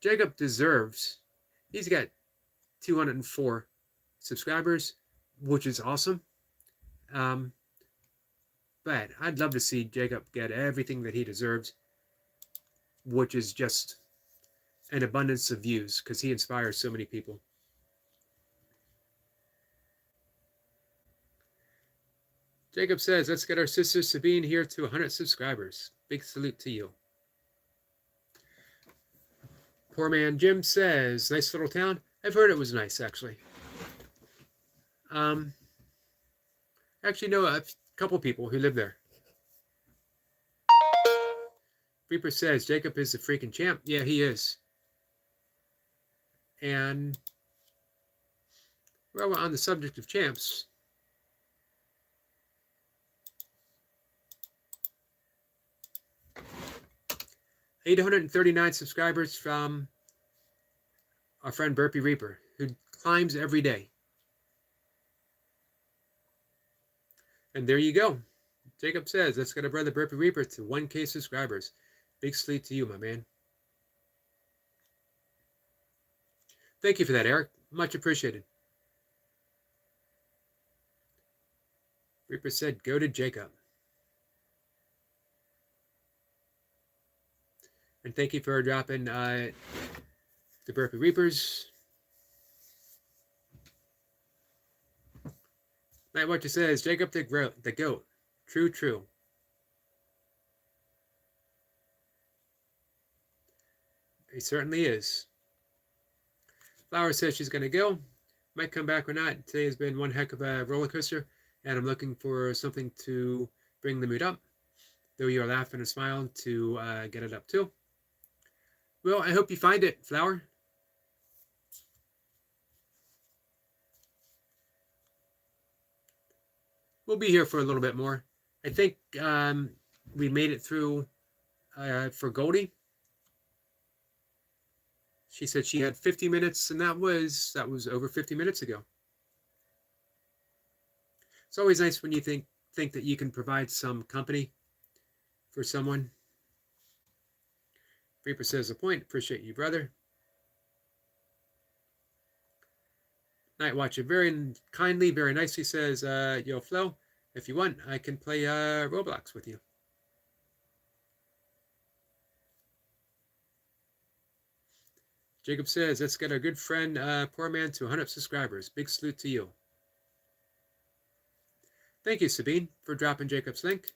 Jacob deserves, he's got 204 subscribers, which is awesome. But I'd love to see Jacob get everything that he deserves, which is just an abundance of views, because he inspires so many people. Jacob says, let's get our sister Sabine here to 100 subscribers. Big salute to you. Poor man Jim says, nice little town. I've heard it was nice, actually. Actually know a couple people who live there. Reaper says, Jacob is the freaking champ. Yeah, he is. And, well, on the subject of champs, $839 subscribers from our friend Burpee Reaper, who climbs every day. And there you go. Jacob says, let's get our brother Burpee Reaper to 1K subscribers. Big salute to you, my man. Thank you for that, Eric. Much appreciated. Reaper said, go to Jacob. And thank you for dropping the Burpee Reapers. Night Watcher says, Jacob the goat. True, true. He certainly is. Flower says she's going to go. Might come back or not. Today has been one heck of a roller coaster, and I'm looking for something to bring the mood up. Though you're laughing and smiling to get it up too. Well, I hope you find it, Flower. We'll be here for a little bit more. I think we made it through for Goldie. She said she had 50 minutes, and that was over 50 minutes ago. It's always nice when you think that you can provide some company for someone. Reaper says a point. Appreciate you, brother. Night Watcher very kindly, very nicely says, yo, Flo, if you want, I can play Roblox with you. Jacob says, let's get our good friend, Poor Man, to 100 subscribers. Big salute to you. Thank you, Sabine, for dropping Jacob's link.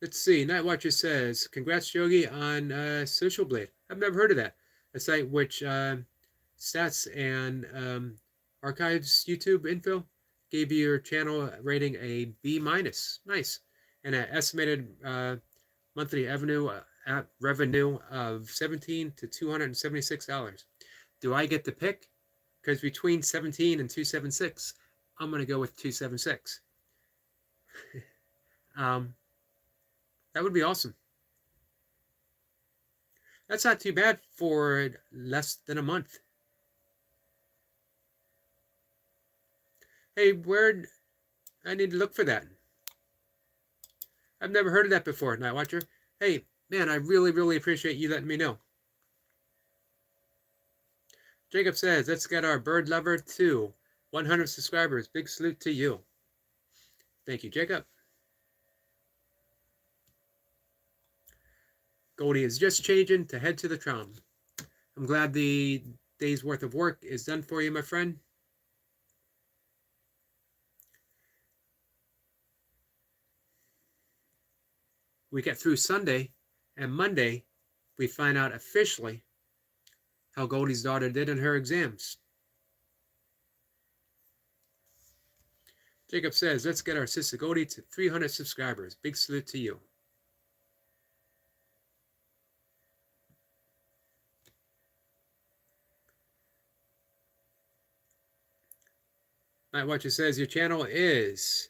Let's see. Night Watcher says, congrats, Yogi, on Social Blade. I've never heard of that. A site which stats and archives YouTube info gave your channel rating a B-. Nice. And an estimated monthly revenue of $17 to $276. Do I get to pick? Because between 17 and 276, I'm going to go with 276. That would be awesome. That's not too bad for less than a month. Hey, where? I need to look for that. I've never heard of that before, Night Watcher. Hey, man, I really, really appreciate you letting me know. Jacob says, let's get our bird lover to 100 subscribers. Big salute to you. Thank you, Jacob. Goldie is just changing to head to the tram. I'm glad the day's worth of work is done for you, my friend. We get through Sunday, and Monday, we find out officially how Goldie's daughter did in her exams. Jacob says, let's get our sister Goldie to 300 subscribers. Big salute to you. Night Watcher says your channel is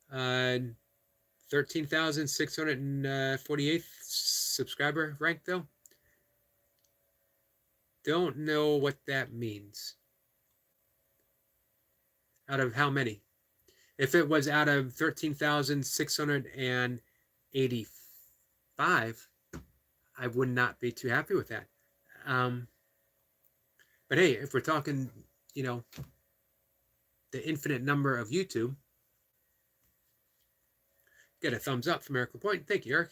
13,648 subscriber rank, though. Don't know what that means. Out of how many? If it was out of 13,685, I would not be too happy with that. But hey, if we're talking, you know, the infinite number of YouTube, get a thumbs up from Eric LaPointe. Thank you, Eric.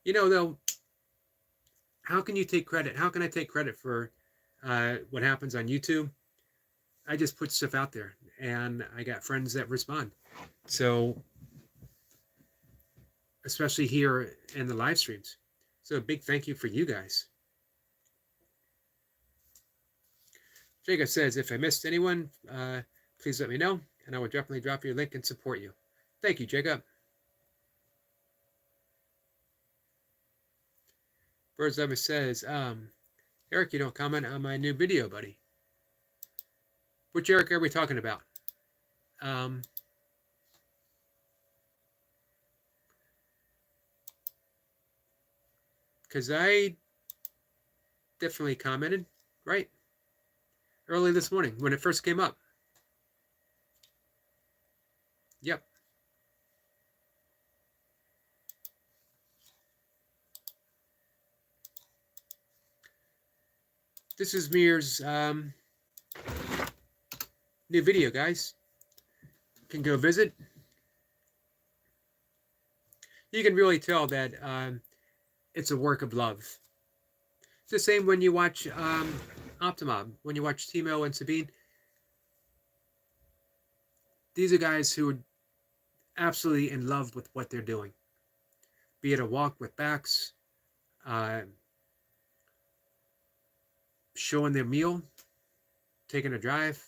You know, though, how can you take credit? How can I take credit for what happens on YouTube? I just put stuff out there, and I got friends that respond. So, especially here in the live streams. So, a big thank you for you guys. Jacob says, if I missed anyone, please let me know, and I will definitely drop your link and support you. Thank you, Jacob. Birds Lover says, Eric, you don't comment on my new video, buddy. Which Eric are we talking about? Because I definitely commented, right? Early this morning when it first came up. Yep. This is Mir's new video, guys. You can go visit. You can really tell that it's a work of love. It's the same when you watch Optimob, when you watch Timo and Sabine. These are guys who are absolutely in love with what they're doing. Be it a walk with backs, showing their meal, taking a drive.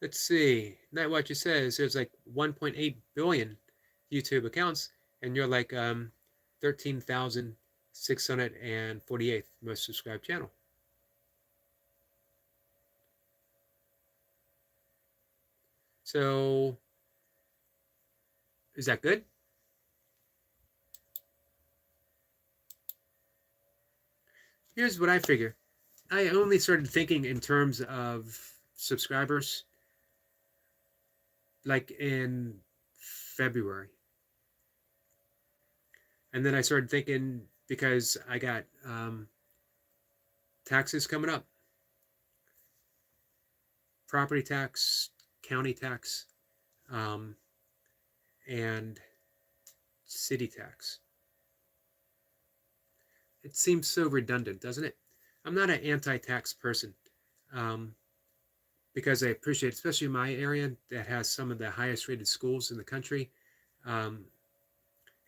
Let's see. Nightwatcher says there's like 1.8 billion YouTube accounts, and you're like 13,648th most subscribed channel. So, is that good? Here's what I figure. I only started thinking in terms of subscribers like in February. And then I started thinking because I got taxes coming up. Property tax, county tax, and city tax. It seems so redundant, doesn't it? I'm not an anti-tax person because I appreciate, especially my area that has some of the highest rated schools in the country. And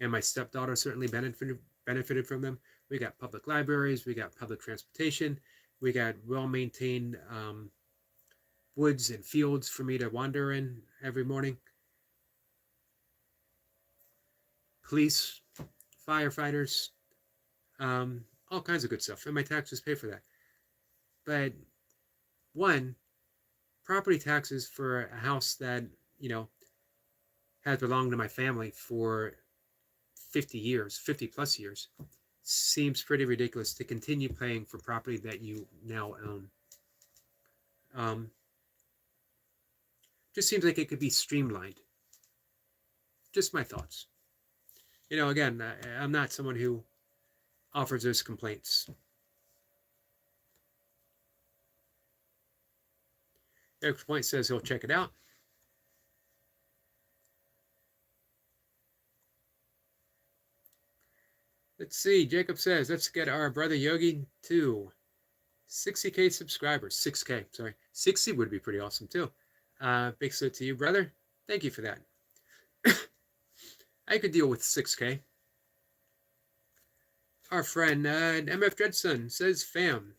my stepdaughter certainly benefited from them. We got public libraries, we got public transportation, we got well-maintained woods and fields for me to wander in every morning. Police, firefighters, all kinds of good stuff, and my taxes pay for that. But one, property taxes for a house that, you know, has belonged to my family for 50 years, 50 plus years, seems pretty ridiculous to continue paying for property that you now own. Just seems like it could be streamlined. Just my thoughts. You know, again, I'm not someone who offers those complaints. Eric Point says he'll check it out. Let's see. Jacob says, let's get our brother Yogi to 60K subscribers. 6K, sorry. 60 would be pretty awesome too. Big salute to you, brother. Thank you for that. I could deal with 6K. Our friend MF Dreadson says, fam.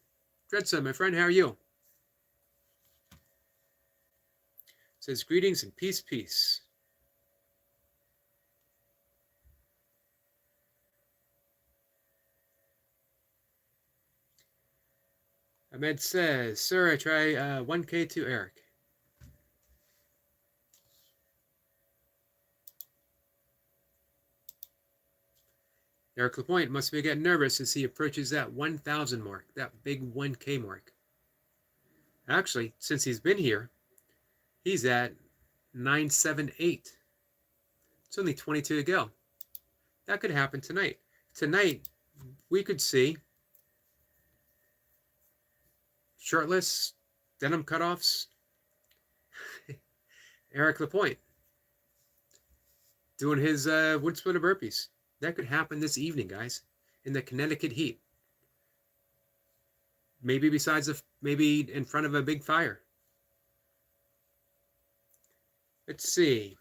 Dreadson, my friend, how are you? Says, greetings and peace, peace. Ahmed says, sir, I try 1K to Eric. Eric Lapointe must be getting nervous as he approaches that 1,000 mark, that big 1K mark. Actually, since he's been here, he's at 978. It's only 22 to go. That could happen tonight. Tonight, we could see shirtless, denim cutoffs, Eric Lapointe doing his wood splitter burpees. That could happen this evening, guys, in the Connecticut heat. Maybe maybe in front of a big fire. Let's see.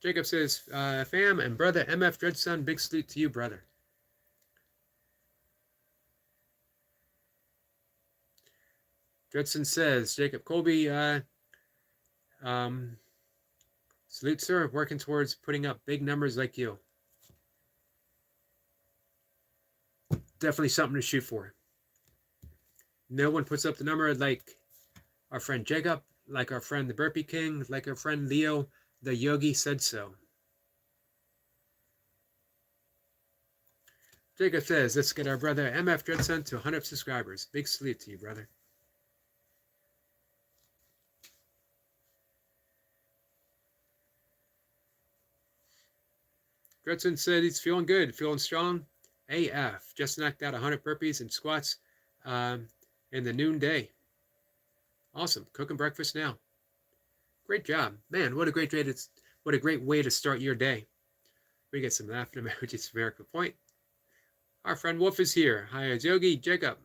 Jacob says, fam and brother MF Dreadson, big salute to you, brother. Dredson says, Jacob Colby, salute, sir, working towards putting up big numbers like you. Definitely something to shoot for. No one puts up the number like our friend Jacob, like our friend the Burpee King, like our friend Leo, the Yogi said so. Jacob says, let's get our brother MF Dredson to 100 subscribers. Big salute to you, brother. Dredson said he's feeling good, feeling strong. AF. Just knocked out 100 burpees and squats in the noonday. Awesome. Cooking breakfast now. Great job. Man, what a great way to start your day. We get some laughing emojis from Eric Lapointe. Our friend Wolf is here. Hi, Yogi, Jacob,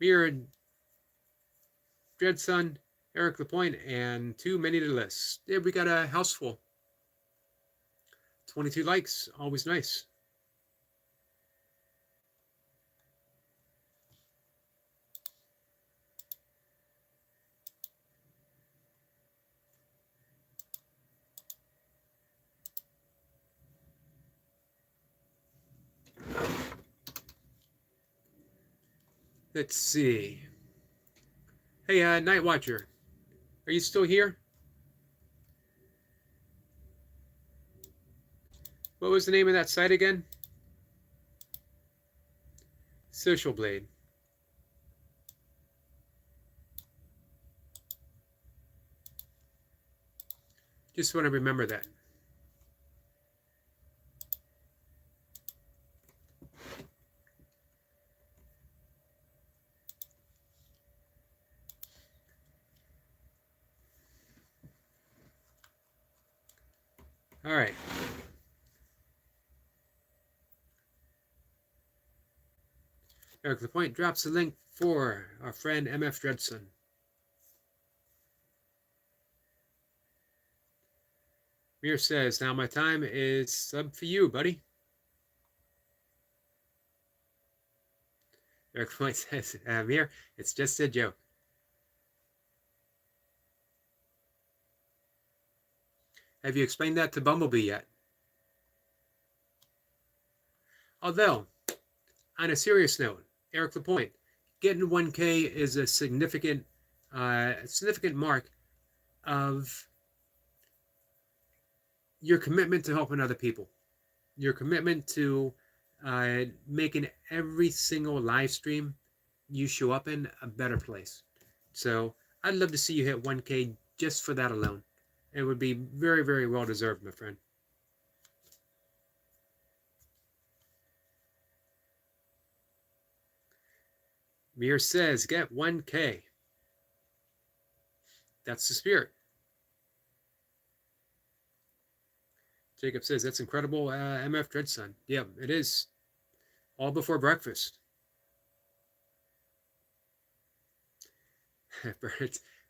Mir, Dredson, Eric Lapointe, and too many to list. Yeah, we got a house full. 22 likes. Always nice. Let's see. Hey, Night Watcher, are you still here? What was the name of that site again? Social Blade. Just want to remember that. All right. Eric Lapointe drops the link for our friend MF Dredson. Mir says, now my time is sub for you, buddy. Eric Lapointe says, Mir, it's just a joke. Have you explained that to Bumblebee yet? Although, on a serious note, Eric Lapointe, getting 1K is a significant mark of your commitment to helping other people, your commitment to making every single live stream you show up in a better place. So I'd love to see you hit 1K just for that alone. It would be very, very well deserved, my friend. Mir says, get 1K. That's the spirit. Jacob says, that's incredible, MF Dredson. Yeah, it is. All before breakfast.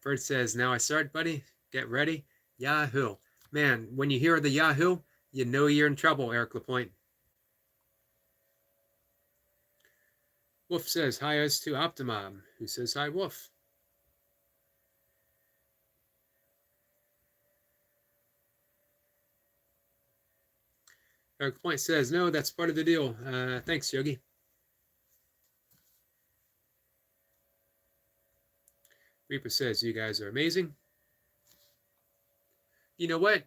Bird says, now I start, buddy. Get ready. Yahoo. Man, when you hear the Yahoo, you know you're in trouble, Eric Lapointe. Wolf says, hi as to Optimum, who says, hi, Wolf. Eric Lapointe says, no, that's part of the deal. Thanks, Yogi. Reaper says, you guys are amazing. You know what?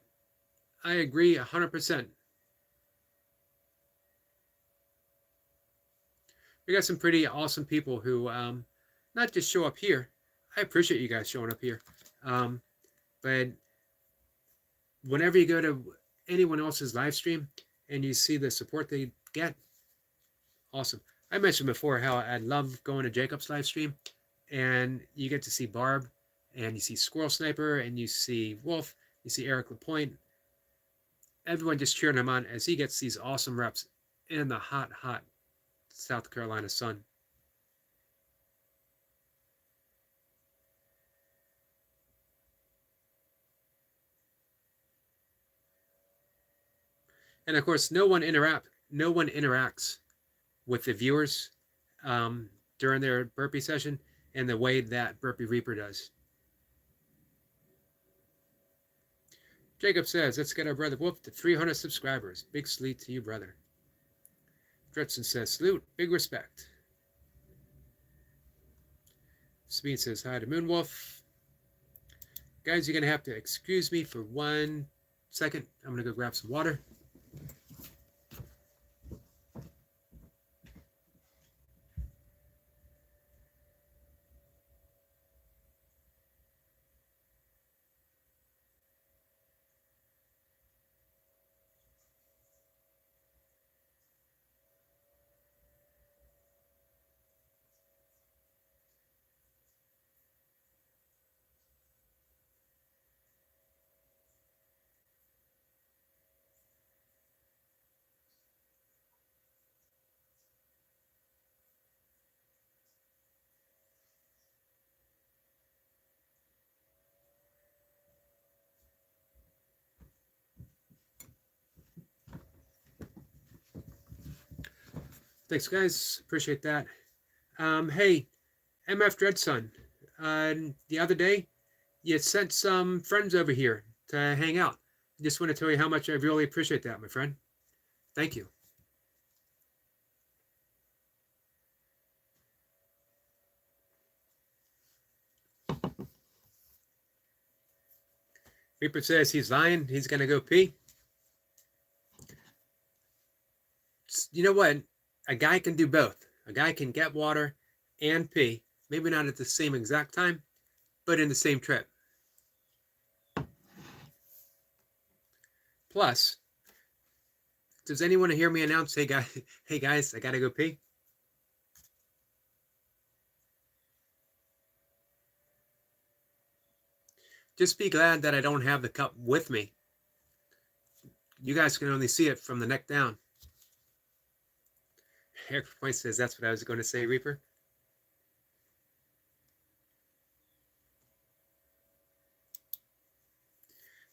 I agree 100%. We got some pretty awesome people who not just show up here. I appreciate you guys showing up here. But whenever you go to anyone else's live stream and you see the support they get, awesome. I mentioned before how I love going to Jacob's live stream, and you get to see Barb, and you see Squirrel Sniper, and you see Wolf, you see Eric Lapointe. Everyone just cheering him on as he gets these awesome reps in the hot, hot South Carolina sun. And of course, no one interacts with the viewers during their burpee session in the way that Burpee Reaper does. Jacob says, let's get our brother Wolf to 300 subscribers. Big salute to you, brother. Dretson says, salute, big respect. Speed says, hi to Moonwolf. Guys, you're going to have to excuse me for 1 second. I'm going to go grab some water. Thanks, guys. Appreciate that. Hey, MF Dreadson, the other day, you sent some friends over here to hang out. I just want to tell you how much I really appreciate that, my friend. Thank you. Reaper says he's lying. He's going to go pee. You know what? A guy can do both. A guy can get water and pee. Maybe not at the same exact time, but in the same trip. Plus, does anyone hear me announce, hey guys, I got to go pee? Just be glad that I don't have the cup with me. You guys can only see it from the neck down. Eric Point says that's what I was going to say, Reaper.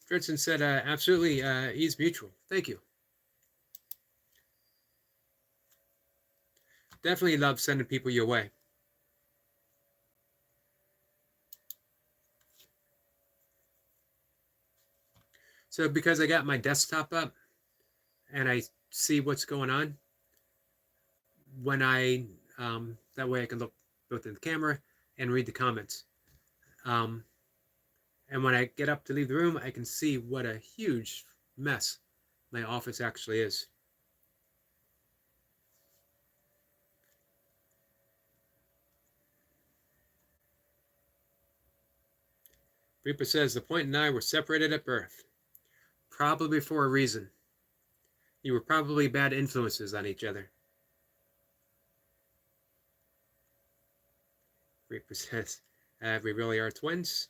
Fredson said, absolutely, ease mutual. Thank you. Definitely love sending people your way. So because I got my desktop up and I see what's going on, when I, that way I can look both in the camera and read the comments. And when I get up to leave the room, I can see what a huge mess my office actually is. Reaper says the point and I were separated at birth. Probably for a reason. You were probably bad influences on each other. Reaper says, we really are twins.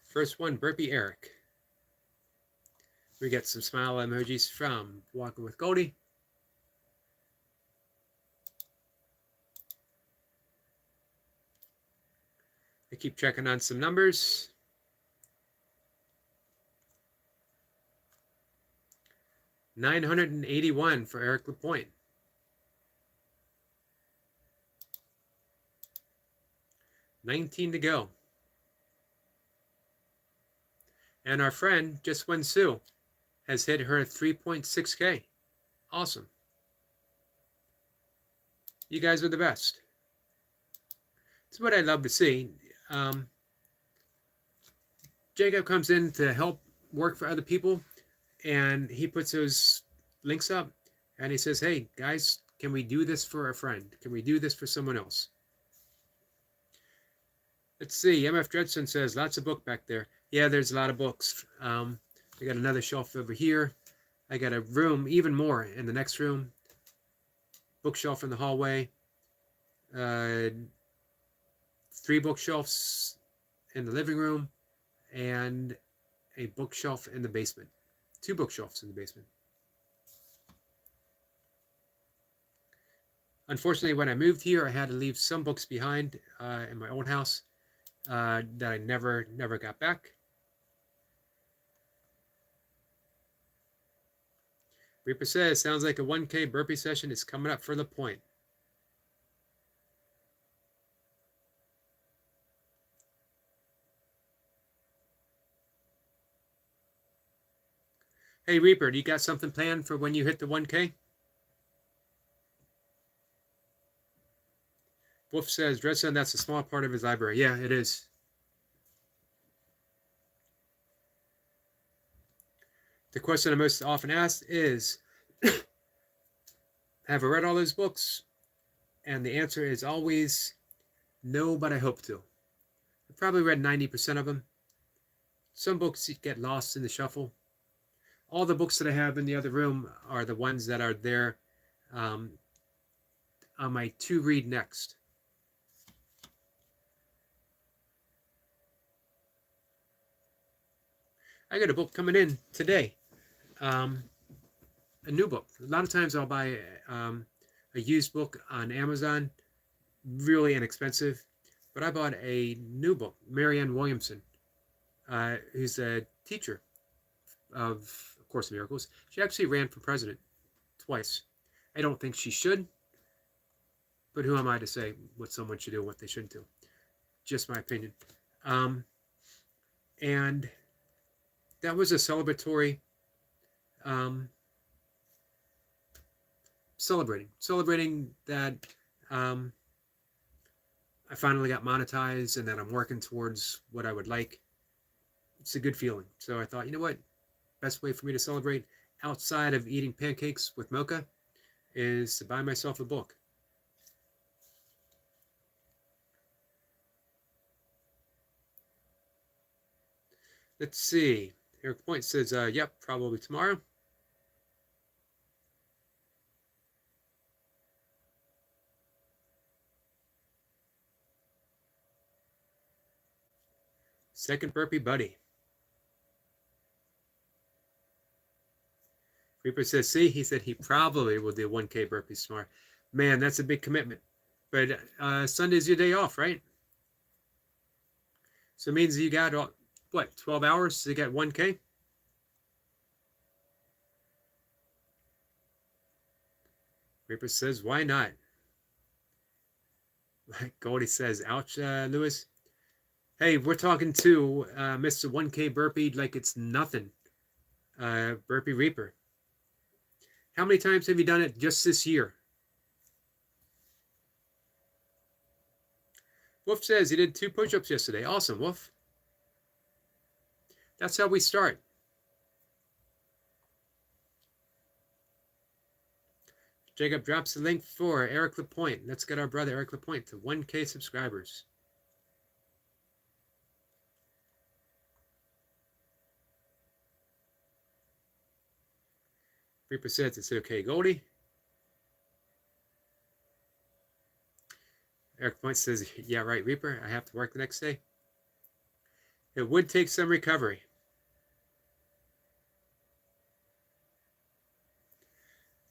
First one, Burpee Eric. We get some smile emojis from Walking with Goldie. I keep checking on some numbers. $981 for Eric Lapointe. $19 to go. And our friend, Just When Sue, has hit her 3.6K. Awesome. You guys are the best. It's what I love to see. Um, Jacob comes in to help work for other people, and he puts those links up, and he says, "Hey guys, can we do this for a friend? Can we do this for someone else?" Let's see. MF Dredson says lots of book back there. Yeah, there's a lot of books. I got another shelf over here. I got a room, even more in the next room. Bookshelf in the hallway. 3 bookshelves in the living room, and a bookshelf in the basement. 2 bookshelves in the basement. Unfortunately, when I moved here, I had to leave some books behind in my old house that I never got back. Reaper says, sounds like a 1K burpee session is coming up for the point. Hey, Reaper, do you got something planned for when you hit the 1K? Wolf says, Dredson, that's a small part of his library. Yeah, it is. The question I'm most often asked is, have I read all those books? And the answer is always no, but I hope to. I've probably read 90% of them. Some books get lost in the shuffle. All the books that I have in the other room are the ones that are there on my to read next. I got a book coming in today. A new book. A lot of times I'll buy a used book on Amazon, really inexpensive. But I bought a new book, Marianne Williamson, who's a teacher of Course in Miracles. She actually ran for president twice. I don't think she should, but who am I to say what someone should do and what they shouldn't do? Just my opinion. And that was a celebratory, celebrating that I finally got monetized and that I'm working towards what I would like. It's a good feeling. So I thought, you know what? Best way for me to celebrate outside of eating pancakes with mocha is to buy myself a book. Let's see. Eric Point says, yep, probably tomorrow. Second burpee buddy. Reaper says, see, he said he probably will do 1K burpees tomorrow. Man, that's a big commitment. But Sunday's your day off, right? So it means you got, what, 12 hours to get 1K? Reaper says, why not? Goldie says, ouch, Lewis. Hey, we're talking to Mr. 1K burpee like it's nothing. Burpee Reaper. How many times have you done it just this year? Wolf says he did 2 push-ups yesterday. Awesome, Wolf. That's how we start. Jacob drops the link for Eric Lapointe. Let's get our brother Eric Lapointe to 1K subscribers. Reaper says it's okay, Goldie. Eric Point says, yeah, right, Reaper. I have to work the next day. It would take some recovery.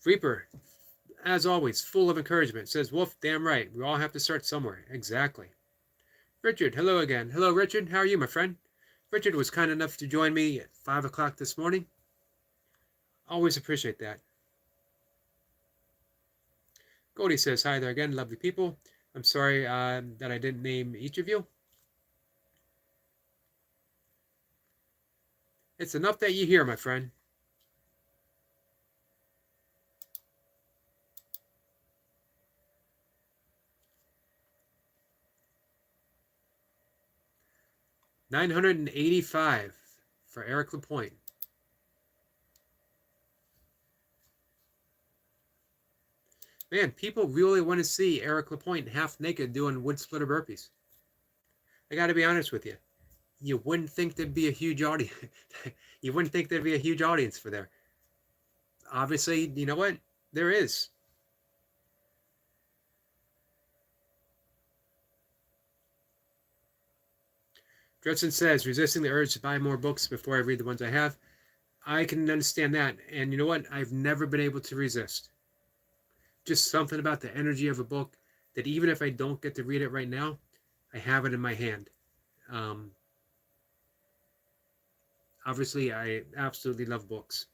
Reaper, as always, full of encouragement, says, Wolf, damn right. We all have to start somewhere. Exactly. Richard, hello again. Hello, Richard. How are you, my friend? Richard was kind enough to join me at 5 o'clock this morning. Always appreciate that. Goldie says, hi there again, lovely people. I'm sorry that I didn't name each of you. It's enough that you're here, my friend. 985 for Eric Lapointe. Man, people really want to see Eric Lapointe half naked doing wood splitter burpees. I got to be honest with you. You wouldn't think there'd be a huge audience. You wouldn't think there'd be a huge audience for there. Obviously, you know what? There is. Dresden says, resisting the urge to buy more books before I read the ones I have. I can understand that. And you know what? I've never been able to resist. Just something about the energy of a book that even if I don't get to read it right now, I have it in my hand. Obviously, I absolutely love books.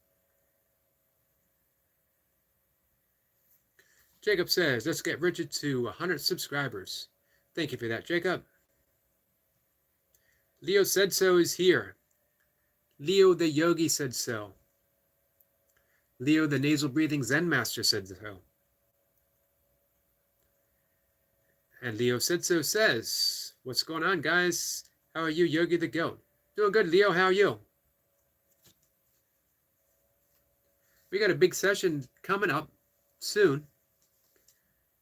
Jacob says, let's get Richard to 100 subscribers. Thank you for that, Jacob. Leo said so is here. Leo the Yogi said so. Leo the nasal breathing Zen master said so. And Leo said so says, what's going on, guys? How are you, Yogi the Goat? Doing good, Leo. How are you? We got a big session coming up soon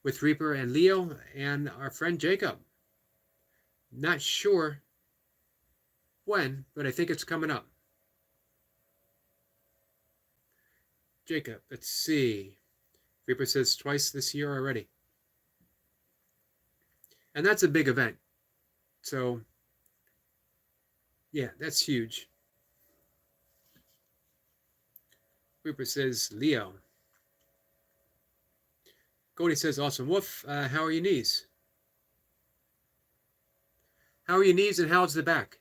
with Reaper and Leo and our friend Jacob. Not sure when, but I think it's coming up. Jacob, let's see. Reaper says twice this year already. And that's a big event. So, yeah, that's huge. Reaper says Leo. Cody says awesome. Wolf, how are your knees? How are your knees and how's the back?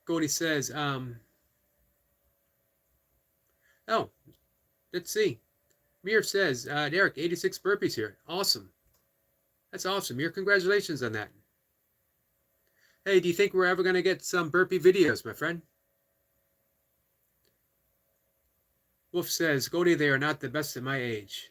Cody says, oh, let's see. Mir says, Derek, 86 burpees here. Awesome. That's awesome. Mir, congratulations on that. Hey, do you think we're ever going to get some burpee videos, my friend? Wolf says, Cody, they are not the best at my age.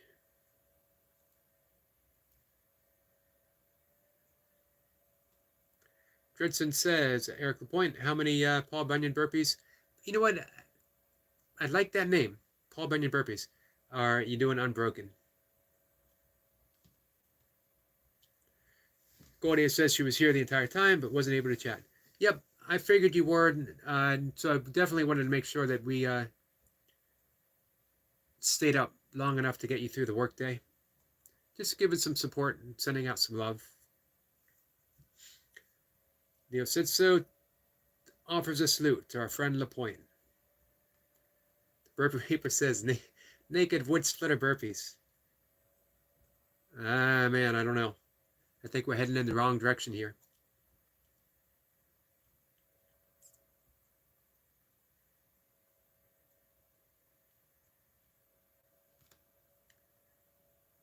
Dredson says, Eric Lapointe, how many Paul Bunyan burpees? You know what? I like that name, Paul Bunyan burpees. Are you doing unbroken? Claudia says she was here the entire time, but wasn't able to chat. Yep, I figured you were, so I definitely wanted to make sure that we stayed up long enough to get you through the workday. Just giving some support and sending out some love. Leo said so. Offers a salute to our friend Lapointe. Burpee Reaper says, naked wood splitter burpees. Ah, man, I don't know. I think we're heading in the wrong direction here.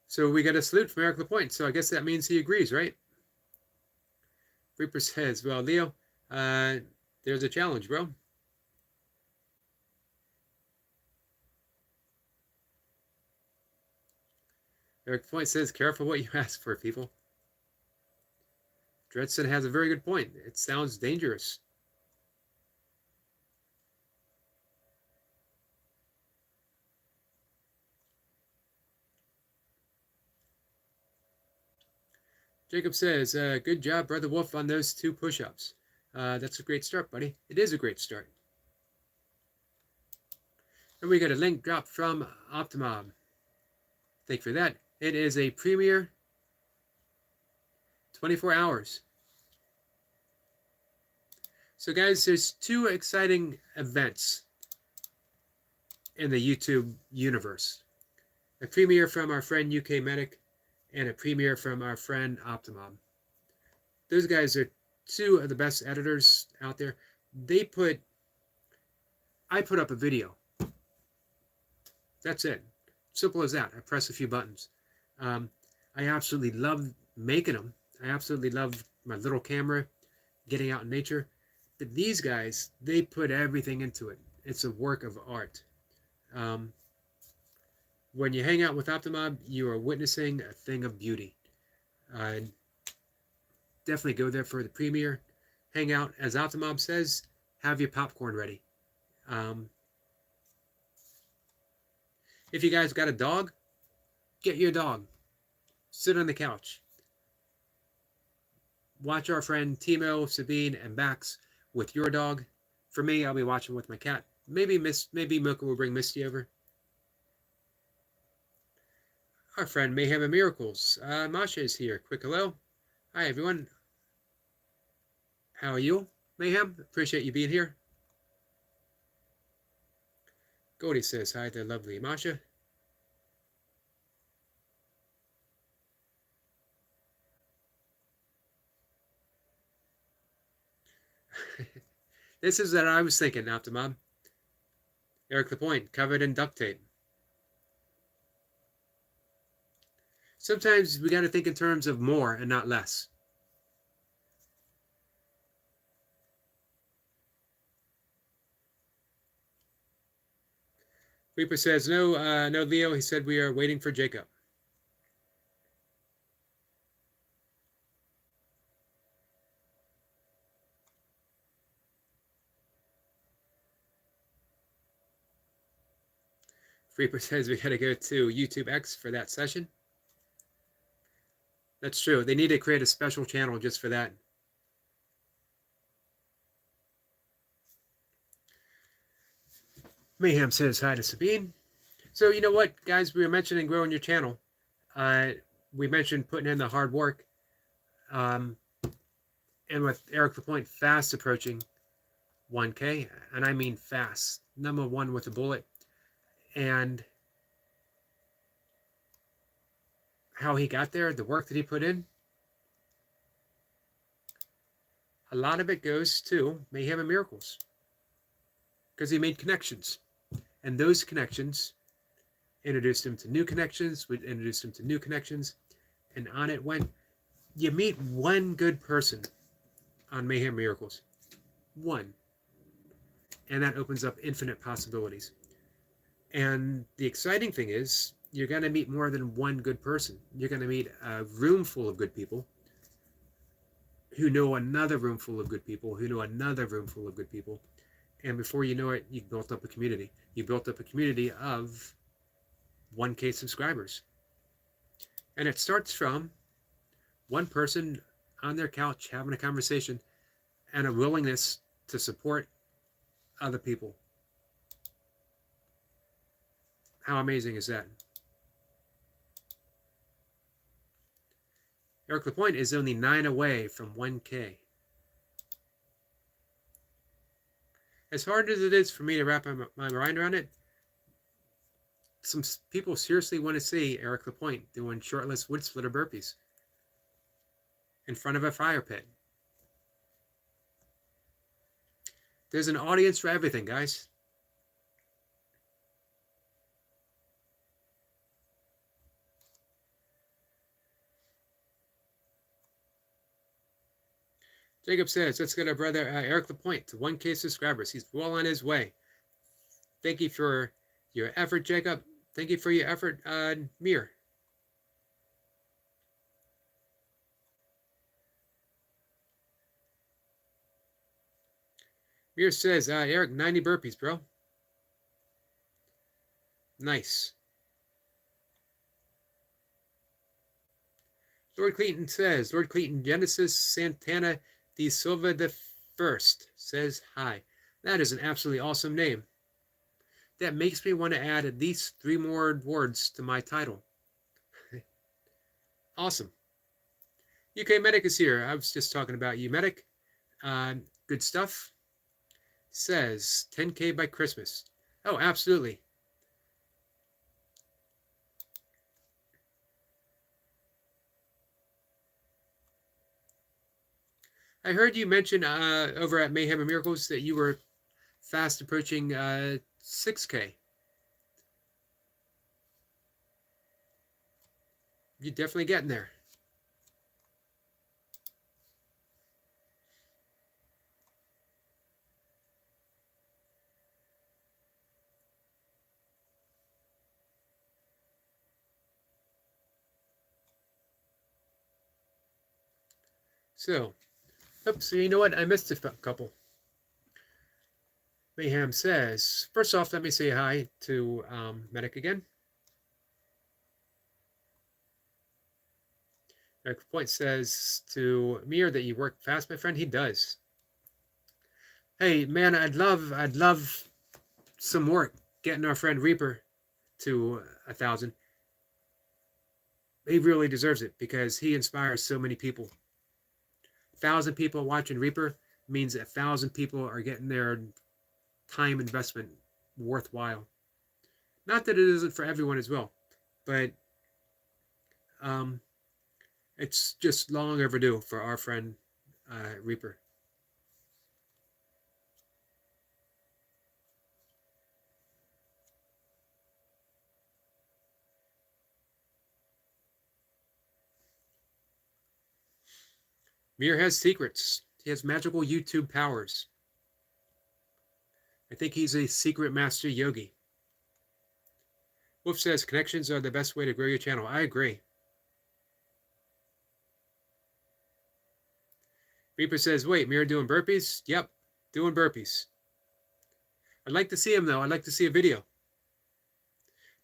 So we got a salute from Eric Lapointe, so I guess that means he agrees, right? Reaper says, well, Leo, there's a challenge, bro. Eric Lapointe says, careful what you ask for, people. Dredson has a very good point. It sounds dangerous. Jacob says, good job, Brother Wolf, on those 2 push-ups. That's a great start, buddy. It is a great start. And we got a link drop from Optimob. Thank you for that. It is a premier 24 hours. So guys, there's 2 exciting events in the YouTube universe. A premiere from our friend UK Medic and a premiere from our friend Optimob. Those guys are 2 of the best editors out there. I put up a video. That's it. Simple as that. I press a few buttons. I absolutely love making them. I absolutely love my little camera, getting out in nature. But these guys, they put everything into it. It's a work of art. When you hang out with Optimob, you are witnessing a thing of beauty. Definitely go there for the premiere. Hang out, as Optimob says, have your popcorn ready. If you guys got a dog, get your dog. Sit on the couch. Watch our friend Timo, Sabine, and Bax with your dog. For me, I'll be watching with my cat. Maybe Mocha will bring Misty over. Our friend Mayhem and Miracles. Masha is here. Quick hello. Hi, everyone. How are you, Mayhem? Appreciate you being here. Goldie says hi to lovely Masha. This is what I was thinking, Optimum. Eric Lapointe, covered in duct tape. Sometimes we got to think in terms of more and not less. Reaper says, no, Leo. He said we are waiting for Jacob. Reaper says we got to go to YouTube X for that session. That's true. They need to create a special channel just for that. Mayhem says hi to Sabine. So you know what, guys? We were mentioning growing your channel. We mentioned putting in the hard work. And with Eric Lapointe fast approaching 1K, and I mean fast, number one with a bullet, and how he got there, the work that he put in, a lot of it goes to Mayhem and Miracles, because he made connections, and those connections introduced him to new connections, we introduced him to new connections, and on it went. You meet one good person on Mayhem Miracles, one, and that opens up infinite possibilities. And the exciting thing is, you're going to meet more than one good person. You're going to meet a room full of good people who know another room full of good people, who know another room full of good people. And before you know it, you've built up a community. You built up a community of 1K subscribers. And it starts from one person on their couch having a conversation and a willingness to support other people. How amazing is that? Eric Lapointe is only 9 away from 1K. As hard as it is for me to wrap my mind around it, some people seriously want to see Eric Lapointe doing shortless wood splitter burpees in front of a fire pit. There's an audience for everything, guys. Jacob says, let's get our brother Eric Lapointe to 1K subscribers. He's well on his way. Thank you for your effort, Jacob. Thank you for your effort, Mir. Mir says, Eric, 90 burpees, bro. Nice. Lord Clayton says, Lord Clayton Genesis Santana de Silva the First says hi. That is an absolutely awesome name. That makes me want to add at least 3 more words to my title. Awesome. UK Medic is here. I was just talking about you, Medic. Good stuff. Says 10K by Christmas. Oh, absolutely. I heard you mention over at Mayhem and Miracles that you were fast approaching 6K. You're definitely getting there. So, oops, you know what? I missed a couple. Mayhem says, first off, let me say hi to Medic again. Eric Point says to Mir that you work fast, my friend. He does. Hey, man, I'd love some work getting our friend Reaper to 1,000. He really deserves it because he inspires so many people. 1,000 people watching Reaper means 1,000 people are getting their time investment worthwhile. Not that it isn't for everyone as well, but it's just long overdue for our friend Reaper. Mir has secrets. He has magical YouTube powers. I think he's a secret master yogi. Wolf says connections are the best way to grow your channel. I agree. Reaper says, wait, Mir doing burpees? Yep, doing burpees. I'd like to see him though. I'd like to see a video.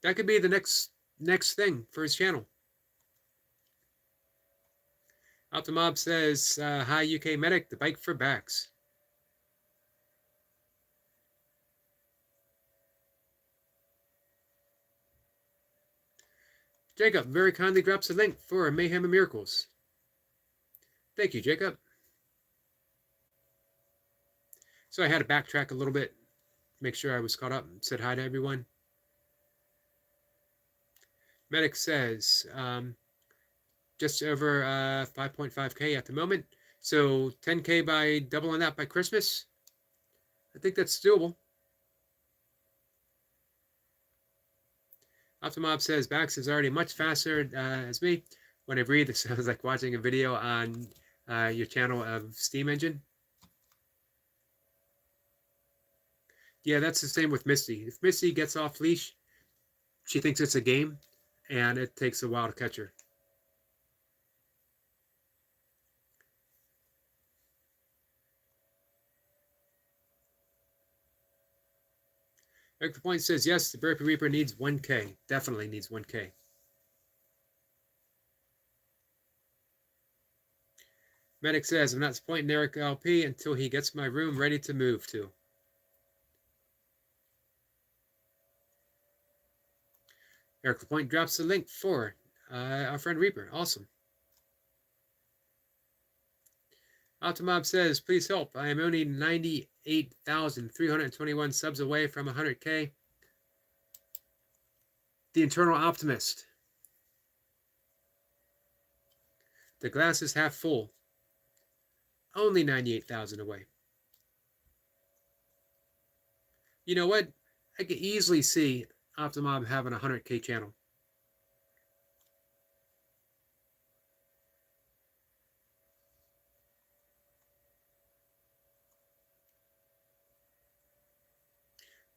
That could be the next thing for his channel. Optimob says, hi UK Medic, the bike for backs. Jacob very kindly drops a link for Mayhem and Miracles. Thank you, Jacob. So I had to backtrack a little bit, make sure I was caught up and said hi to everyone. Medic says, just over 5.5K at the moment. So 10K by doubling that by Christmas. I think that's doable. Optimob says Bax is already much faster as me. When I breathe, it sounds like watching a video on your channel of Steam Engine. Yeah, that's the same with Misty. If Misty gets off leash, she thinks it's a game, and it takes a while to catch her. Eric the Point says, yes, the Burpee Reaper needs 1K. Definitely needs 1K. Medic says, I'm not supporting Eric LP until he gets my room ready to move to. Eric the Point drops the link for our friend Reaper. Awesome. Optimob says, please help. I am only 98,321 subs away from 100K. The Eternal Optimist. The glass is half full. Only 98,000 away. You know what? I could easily see Optimob having a 100K channel.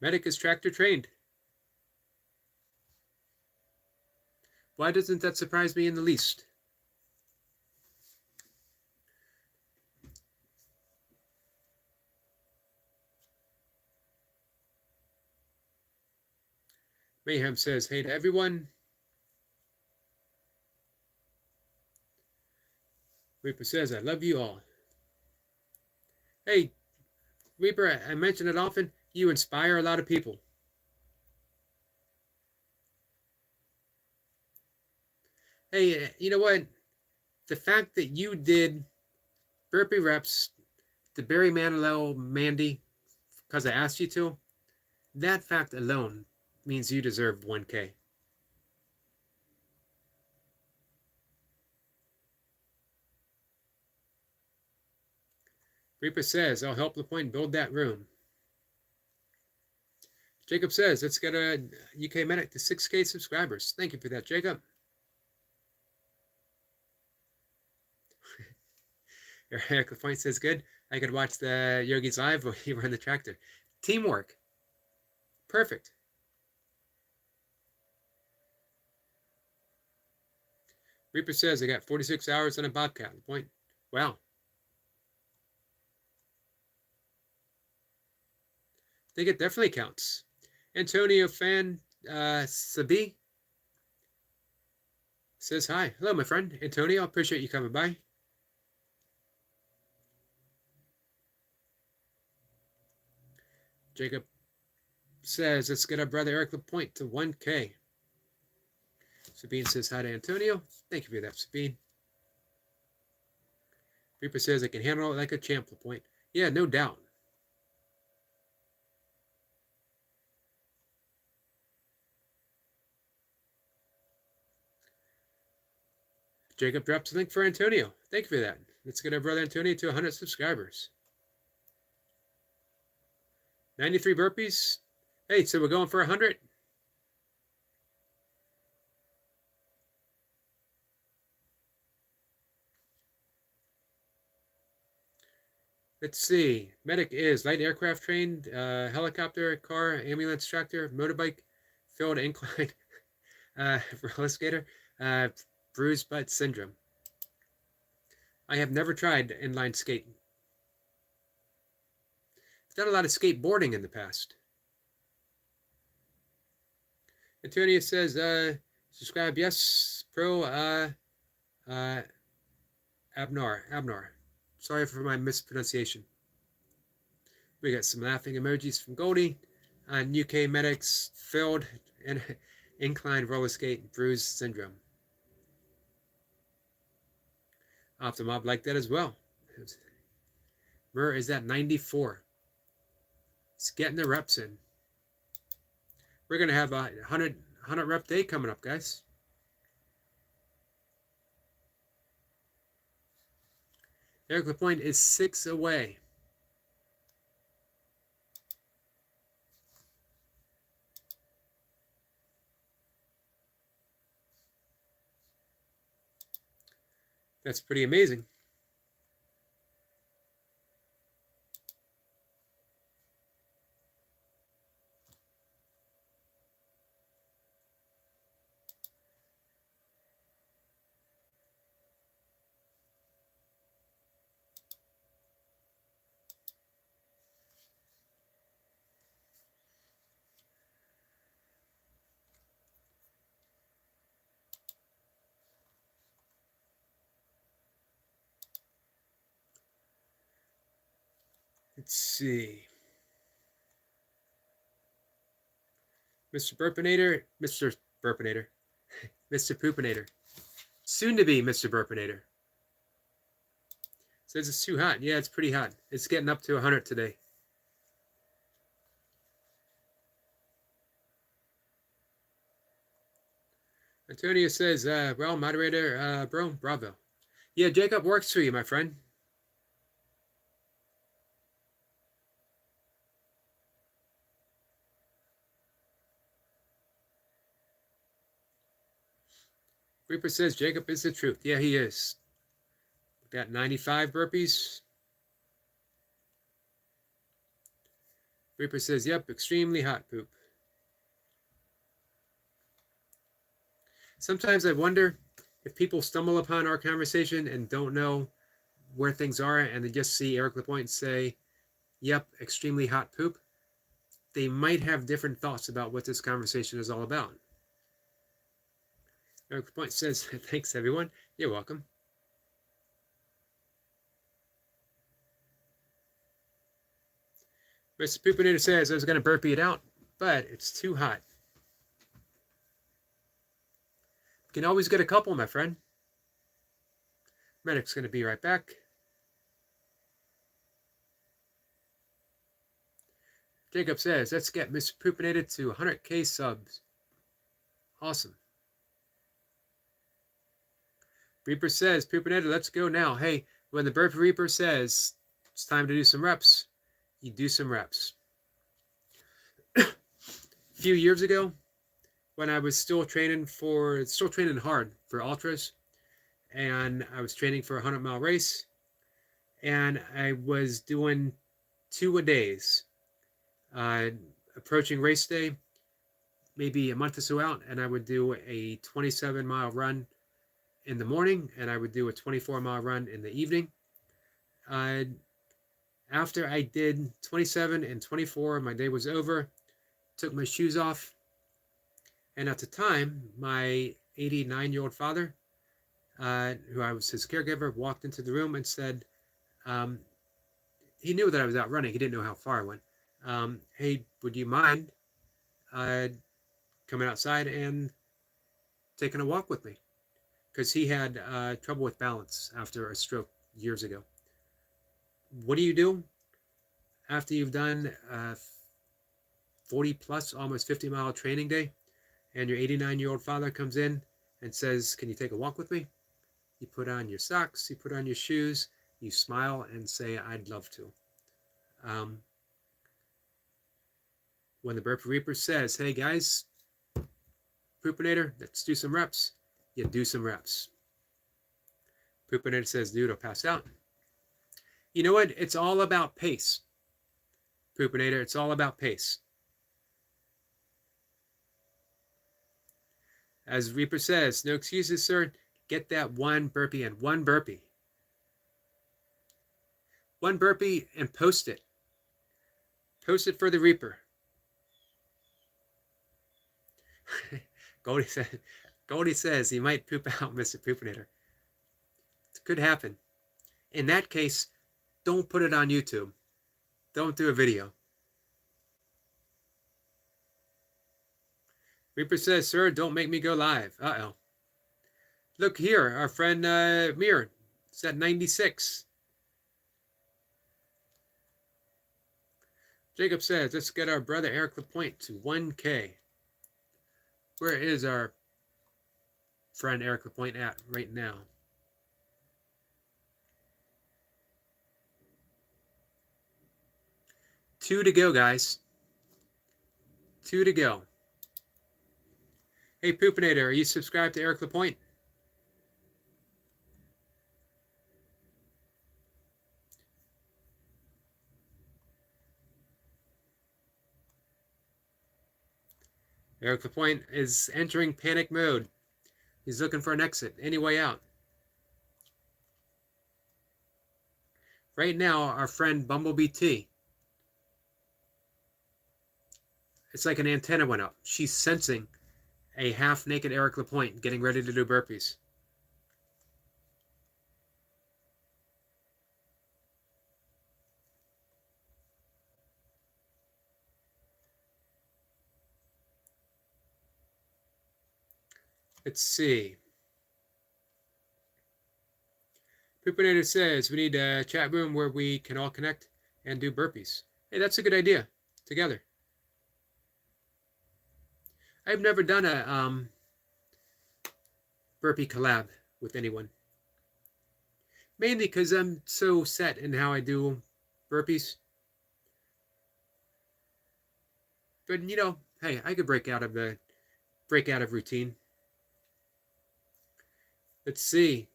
Medic is tractor trained. Why doesn't that surprise me in the least? Mayhem says, hey to everyone. Reaper says, I love you all. Hey, Reaper, I mention it often. You inspire a lot of people. Hey, you know what? The fact that you did burpee reps to Barry Manilow, Mandy, because I asked you to, that fact alone means you deserve 1K. Reaper says, I'll help the point build that room. Jacob says, let's get a UK Medic to 6K subscribers. Thank you for that, Jacob. Eric the point says, good. I could watch the Yogi's live while you were in the tractor. Teamwork. Perfect. Reaper says, I got 46 hours on a Bobcat. Point. Wow. think it definitely counts. Antonio Fan Sabi says hi. Hello, my friend. Antonio, I appreciate you coming by. Jacob says, let's get our brother Eric Lapointe to 1K. Sabine says hi to Antonio. Thank you for that, Sabine. Reaper says, I can handle it like a champ, Lapointe. Yeah, no doubt. Jacob drops a link for Antonio. Thank you for that. Let's get our brother Antonio to 100 subscribers. 93 burpees. Hey, so we're going for 100? Let's see. Medic is light aircraft trained, helicopter, car, ambulance, tractor, motorbike, field incline, roller skater, bruised butt syndrome. I have never tried inline skating. I've done a lot of skateboarding in the past. Antonio says, subscribe, yes, pro, Abnar. Sorry for my mispronunciation. We got some laughing emojis from Goldie. UK medics, filled, and inclined roller skate, bruised syndrome. Optimob like that as well. Murr is at 94. It's getting the reps in. We're going to have a 100 rep day coming up, guys. Eric Lapointe is 6 away. That's pretty amazing. Let's see. Mr. Burpinator, Mr. Poopinator. Soon to be Mr. Burpinator. Says it's too hot. Yeah, it's pretty hot. It's getting up to 100 today. Antonio says, well, moderator, bro, bravo. Yeah, Jacob works for you, my friend. Reaper says Jacob is the truth. Yeah, he is. Got 95 burpees. Reaper says, yep, extremely hot poop. Sometimes I wonder if people stumble upon our conversation and don't know where things are and they just see Eric Lapointe say, yep, extremely hot poop. They might have different thoughts about what this conversation is all about. Eric Lapointe says, thanks, everyone. You're welcome. Mr. Poopinator says, I was going to burpee it out, but it's too hot. You can always get a couple, my friend. Medic's going to be right back. Jacob says, let's get Mr. Poopinator to 100K subs. Awesome. Reaper says, Poopinator, let's go now. Hey, when the Burpee Reaper says it's time to do some reps, you do some reps. A few years ago, when I was still training hard for ultras, and I was training for a 100-mile race, and I was doing 2-a-days, approaching race day, maybe a month or so out, and I would do a 27-mile run in the morning, and I would do a 24-mile run in the evening. After I did 27 and 24, my day was over, took my shoes off, and at the time, my 89-year-old father, who I was his caregiver, walked into the room and said, um, he knew that I was out running. He didn't know how far I went. Hey, would you mind uh, coming outside and taking a walk with me? Because he had trouble with balance after a stroke years ago. What do you do after you've done 40 plus, almost 50-mile training day, and your 89-year-old father comes in and says, can you take a walk with me? You put on your socks, you put on your shoes, you smile and say, I'd love to. When the Burpee Reaper says, hey guys, Poopinator, let's do some reps, you do some reps. Poopinator says, dude, I'll pass out. You know what? It's all about pace. Poopinator, it's all about pace. As Reaper says, no excuses, sir. Get that one burpee in. One burpee. One burpee and post it. Post it for the Reaper. Goldie says he might poop out Mr. Poopinator. It could happen. In that case, don't put it on YouTube. Don't do a video. Reaper says, sir, don't make me go live. Uh-oh. Look here, our friend Mir. It's at 96. Jacob says, let's get our brother Eric Lapointe to 1K. Where is our friend Eric Lapointe at right now? Two to go, guys. 2 to go. Hey, Poopinator, are you subscribed to Eric Lapointe? Eric Lapointe is entering panic mode. He's looking for an exit, any way out. Right now, our friend Bumblebee T, it's like an antenna went up. She's sensing a half-naked Eric Lapointe getting ready to do burpees. Let's see. Poopinator says we need a chat room where we can all connect and do burpees. Hey, that's a good idea. Together. I've never done a burpee collab with anyone. Mainly because I'm so set in how I do burpees. But you know, hey, I could break out of routine. Let's see.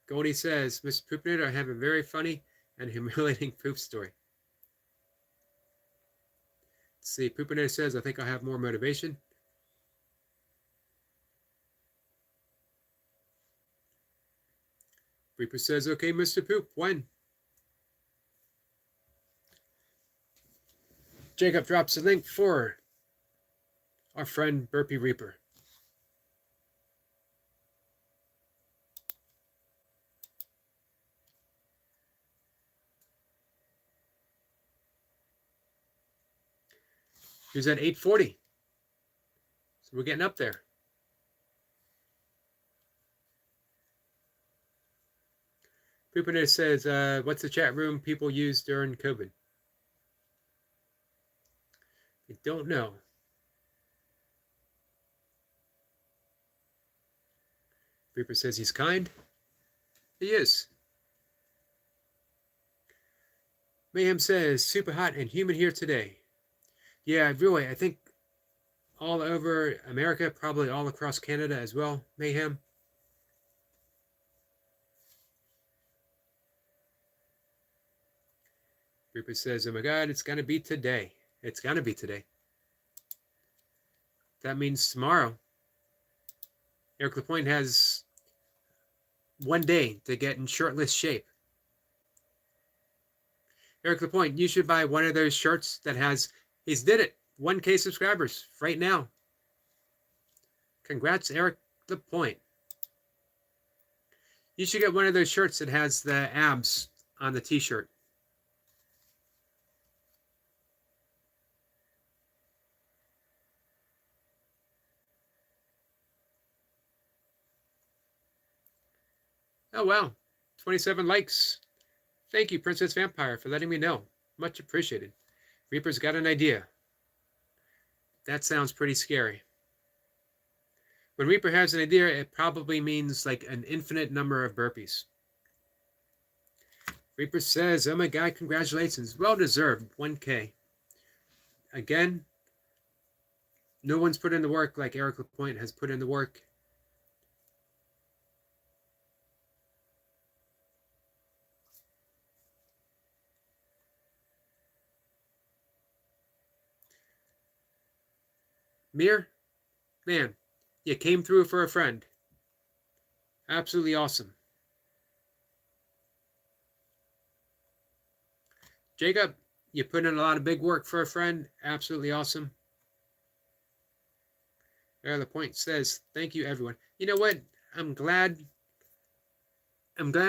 Goldie says, Mr. Poopinator, I have a very funny and humiliating poop story. Let's see. Poopinator says, I think I'll have more motivation. Reaper says, okay, Mr. Poop, when? Jacob drops a link for our friend Burpee Reaper. He's at 840. So we're getting up there. Poopinator says, what's the chat room people use during COVID? I don't know. Reaper says he's kind. He is. Mayhem says, super hot and humid here today. Yeah, really, I think all over America, probably all across Canada as well, Mayhem. Reaper says, oh my God, it's going to be today. It's going to be today. That means tomorrow. Eric Lapointe has one day to get in shirtless shape. Eric Lapointe, you should buy one of those shirts that has, he's did it, 1K subscribers right now. Congrats, Eric Lapointe. You should get one of those shirts that has the abs on the t-shirt. Oh, wow. 27 likes. Thank you, Princess Vampire, for letting me know. Much appreciated. Reaper's got an idea. That sounds pretty scary. When Reaper has an idea, it probably means like an infinite number of burpees. Reaper says, oh my God, congratulations. Well deserved, 1K. Again, no one's put in the work like Eric Lapointe has put in the work. Mir, man, you came through for a friend. Absolutely awesome. Jacob, you put in a lot of big work for a friend. Absolutely awesome. Eric Lapointe says, thank you, everyone. You know what? I'm glad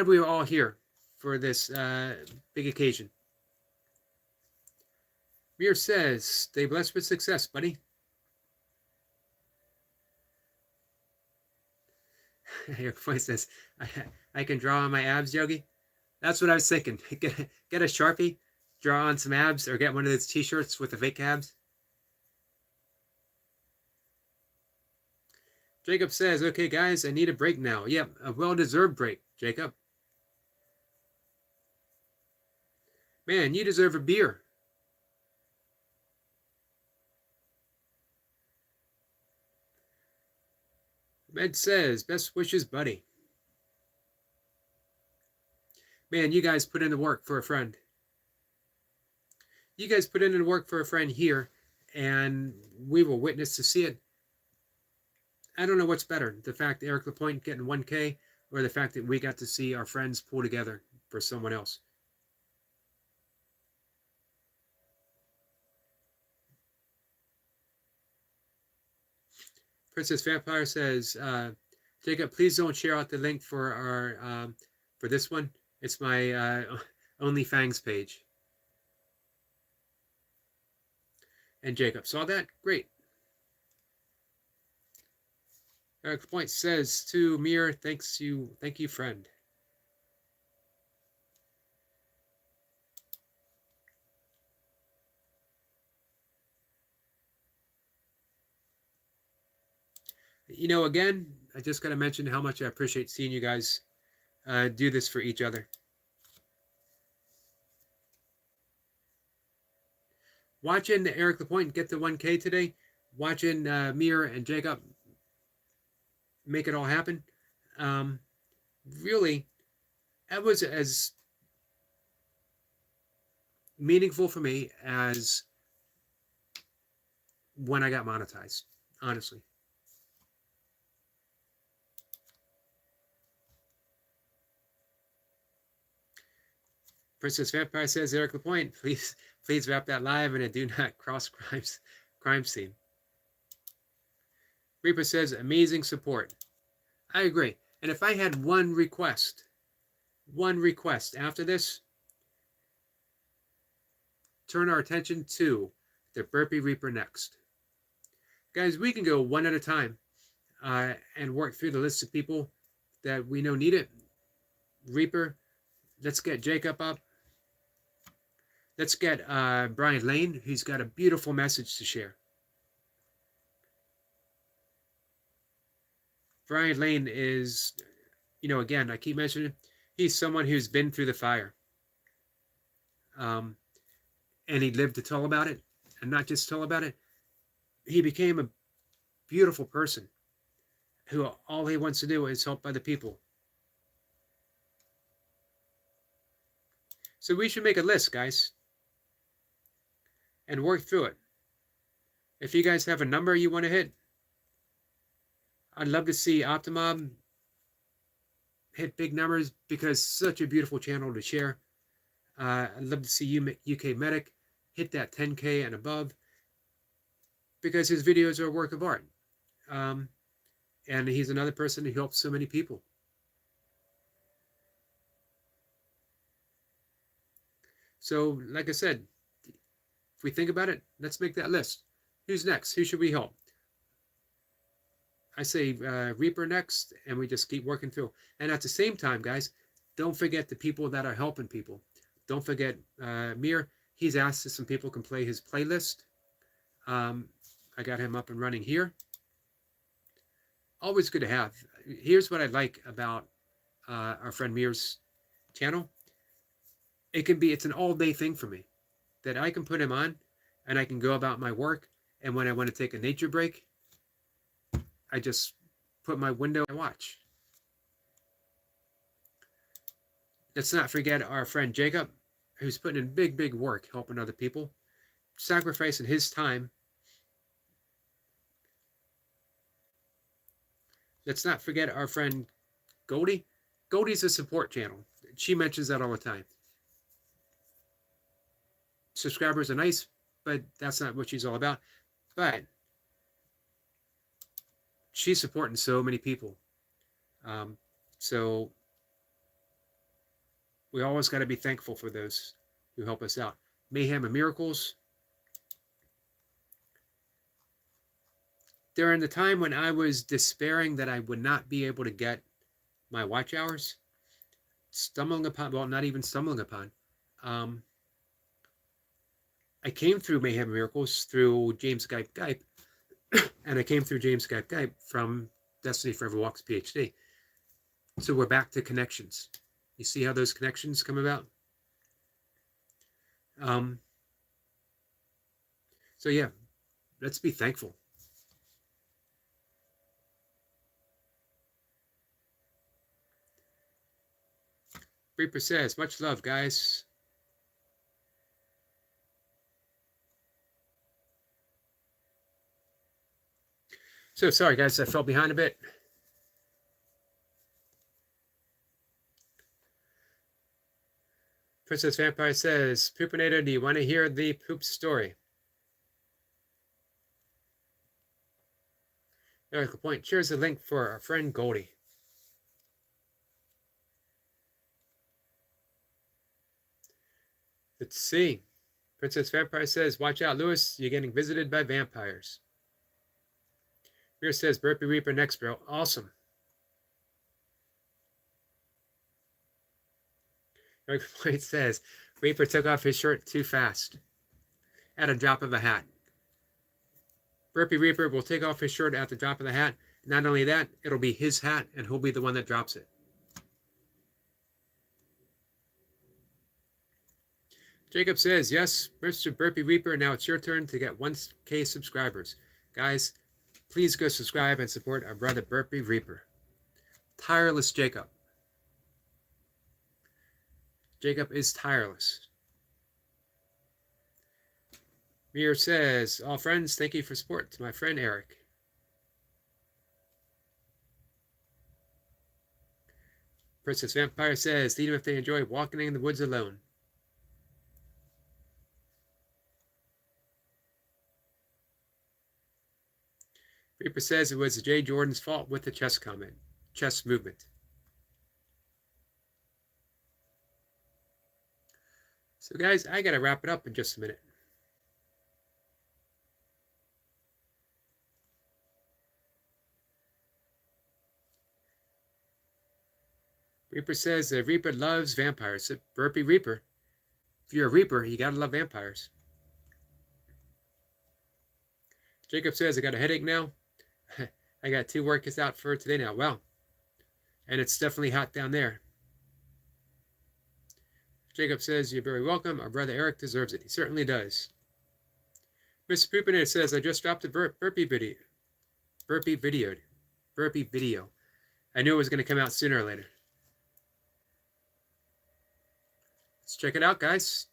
we were all here for this big occasion. Mir says, stay blessed with success, buddy. Eric Lapointe says, I can draw on my abs, Yogi. That's what I was thinking. Get a Sharpie, draw on some abs, or get one of those t-shirts with the fake abs. Jacob says, okay, guys, I need a break now. Yep, a well-deserved break, Jacob. Man, you deserve a beer. Med says, best wishes, buddy. Man, you guys put in the work for a friend. You guys put in the work for a friend here, and we will witness to see it. I don't know what's better, the fact that Eric Lapointe getting 1K, or the fact that we got to see our friends pull together for someone else. Princess Vampire says, Jacob, please don't share out the link for our for this one. It's my OnlyFangs page. And Jacob saw that? Great. Eric Lapointe says to Mir, thank you, friend. You know, again, I just got to mention how much I appreciate seeing you guys do this for each other. Watching Eric Lapointe get to 1K today, watching Mir and Jacob make it all happen, really, that was as meaningful for me as when I got monetized, honestly. Princess Vampire says, Eric Lapointe, please wrap that live in a do not cross crime scene. Reaper says, amazing support. I agree. And if I had one request after this, turn our attention to the Burpee Reaper next. Guys, we can go one at a time and work through the list of people that we know need it. Reaper, let's get Jacob up. Let's get Brian Lane, who's got a beautiful message to share. Brian Lane is, you know, again, I keep mentioning, he's someone who's been through the fire. And he lived to tell about it, and not just tell about it. He became a beautiful person who all he wants to do is help other people. So we should make a list, guys, and work through it. If you guys have a number you want to hit, I'd love to see Optimum hit big numbers because it's such a beautiful channel to share. I'd love to see you, UK Medic, hit that 10K and above, because his videos are a work of art. And he's another person who helps so many people. So, like I said, if we think about it, let's make that list. Who's next? Who should we help? I say Reaper next, and we just keep working through. And at the same time, guys, don't forget the people that are helping people. Don't forget Mir. He's asked if some people can play his playlist. I got him up and running here. Always good to have. Here's what I like about our friend Mir's channel. It's an all-day thing for me, that I can put him on and I can go about my work. And when I want to take a nature break, I just put my window and watch. Let's not forget our friend Jacob, who's putting in big work helping other people, sacrificing his time. Let's not forget our friend Goldie. Goldie's a support channel. She mentions that all the time. Subscribers are nice, but that's not what she's all about. But she's supporting so many people. So we always got to be thankful for those who help us out. Mayhem and Miracles. During the time when I was despairing that I would not be able to get my watch hours, not even stumbling upon, I came through Mayhem and Miracles through James Gype, and I came through James Gype from Destiny Forever Walks PhD. So we're back to connections. You see how those connections come about? So yeah, let's be thankful. Reaper says, much love, guys. So sorry, guys, I fell behind a bit. Princess Vampire says, Poopinator, do you want to hear the poop story? Eric Point shares a link for our friend Goldie. Let's see. Princess Vampire says, watch out, Lewis, you're getting visited by vampires. Mir says, Burpee Reaper next, bro. Awesome. Eric Point says, Reaper took off his shirt too fast. At a drop of a hat. Burpee Reaper will take off his shirt at the drop of the hat. Not only that, it'll be his hat, and he'll be the one that drops it. Jacob says, yes, Mr. Burpee Reaper, now it's your turn to get 1K subscribers. Guys, please go subscribe and support our brother Burpee Reaper. Tireless Jacob. Jacob is tireless. Mir says, all friends, thank you for support. To my friend Eric. Princess Vampire says, lead them if they enjoy walking in the woods alone. Reaper says it was Jay Jordan's fault with the chess movement. So guys, I gotta wrap it up in just a minute. Reaper says the Reaper loves vampires. Burpee Reaper. If you're a Reaper, you gotta love vampires. Jacob says, I got a headache now. I got 2 workouts out for today now. Wow. And it's definitely hot down there. Jacob says, you're very welcome. Our brother Eric deserves it. He certainly does. Mr. Poopinator says, I just dropped a burpee video. Burpee video. I knew it was going to come out sooner or later. Let's check it out, guys.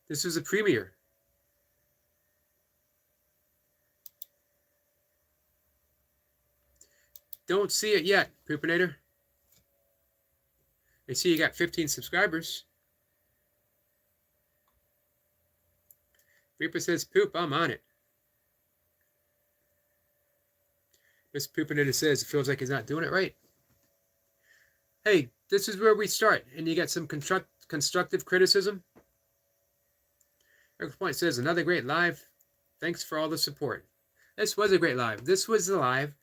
This was a premiere. Don't see it yet, Poopinator. I see you got 15 subscribers. Reaper says, poop, I'm on it. Miss Poopinator says, it feels like he's not doing it right. Hey, this is where we start, and you get some constructive criticism. Eric Point says, another great live. Thanks for all the support. This was a great live. This was the live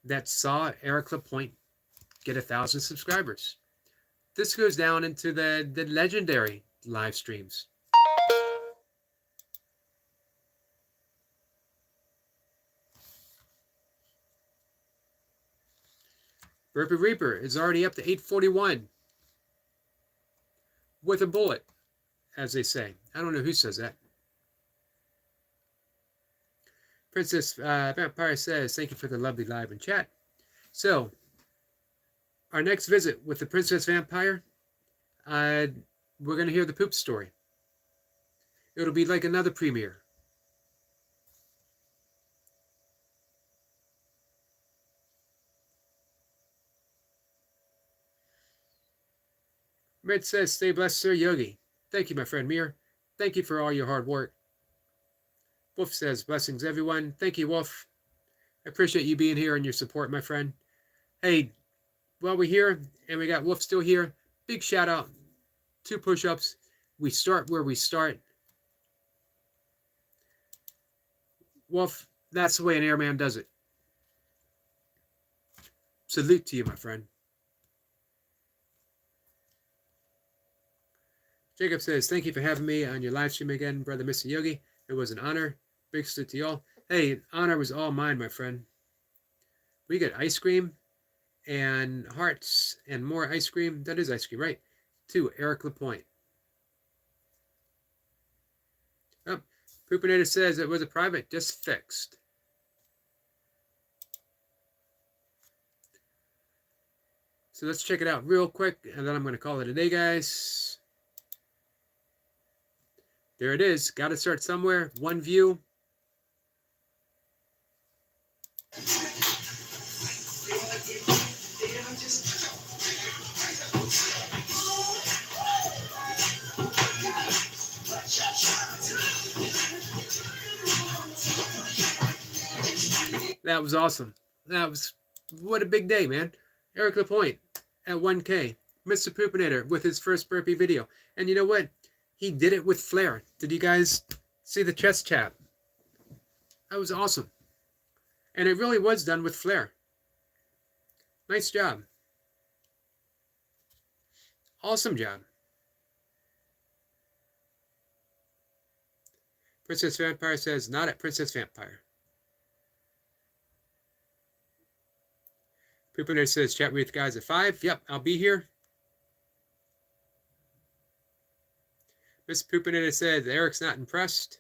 that saw Eric Lapointe get 1,000 subscribers. This goes down into the legendary live streams. Burpee Reaper is already up to 841 with a bullet, as they say. I don't know who says that. Princess Vampire says, thank you for the lovely live and chat. So, our next visit with the Princess Vampire, we're going to hear the poop story. It'll be like another premiere. Red says, stay blessed, Sir Yogi. Thank you, my friend Mir. Thank you for all your hard work. Wolf says, blessings, everyone. Thank you, Wolf. I appreciate you being here and your support, my friend. Hey, while we're here, and we got Wolf still here, big shout out, 2 push-ups. We start where we start. Wolf, that's the way an airman does it. Salute to you, my friend. Jacob says, thank you for having me on your live stream again, brother Mr. Yogi. It was an honor. Big salute to y'all. Hey, honor was all mine, my friend. We get ice cream and hearts and more ice cream. That is ice cream, right? To Eric Lapointe. Oh, Poopinator says it was a private, just fixed. So let's check it out real quick, and then I'm going to call it a day, guys. There it is. Got to start somewhere. 1 view. That was awesome. That was, what a big day, man. Eric Lapointe at 1K. Mr. Poopinator with his first burpee video. And you know what? He did it with flair. Did you guys see the chest chat? That was awesome. And it really was done with flair. Nice job. Awesome job. Princess Vampire says, not at Princess Vampire. Poopinator says, chat with guys at 5. Yep, I'll be here. Miss Poopinator said, Eric's not impressed.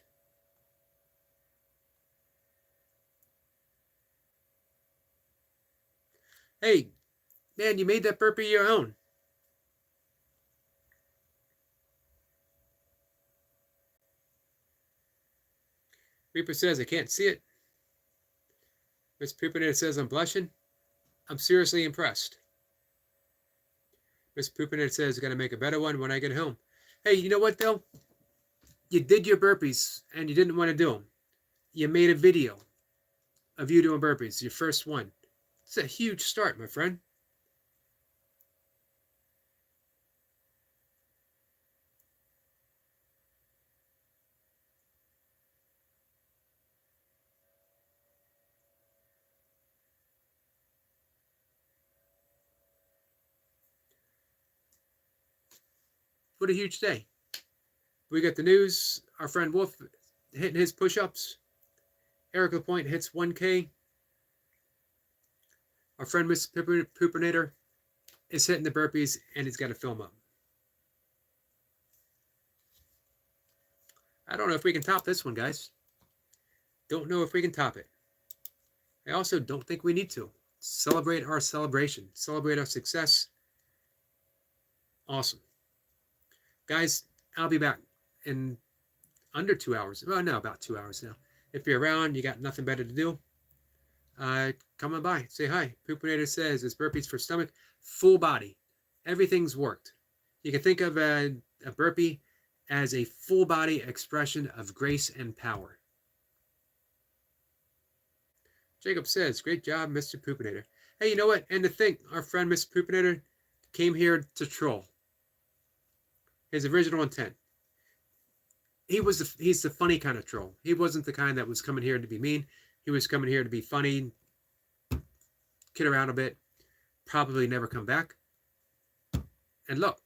Hey, man, you made that burpee your own. Reaper says, I can't see it. Miss Poopinator says, I'm blushing. I'm seriously impressed. Miss Poopinator says, going to make a better one when I get home. Hey, you know what, though? You did your burpees, and you didn't want to do them. You made a video of you doing burpees, your first one. It's a huge start, my friend. What a huge day. We got the news. Our friend Wolf hitting his push-ups. Eric Lapointe hits 1K. Our friend Mr. Poopinator is hitting the burpees, and he's got to film up. I don't know if we can top this one, guys. Don't know if we can top it. I also don't think we need to. Celebrate our celebration. Celebrate our success. Awesome. Guys, I'll be back in under 2 hours. Well, no, about 2 hours now. If you're around, you got nothing better to do, come on by. Say hi. Poopinator says, it's burpees for stomach. Full body. Everything's worked. You can think of a burpee as a full body expression of grace and power. Jacob says, great job, Mr. Poopinator. Hey, you know what? And to think, our friend Mr. Poopinator came here to troll. His original intent. He's the funny kind of troll. He wasn't the kind that was coming here to be mean. He was coming here to be funny, kid around a bit, probably never come back. And look,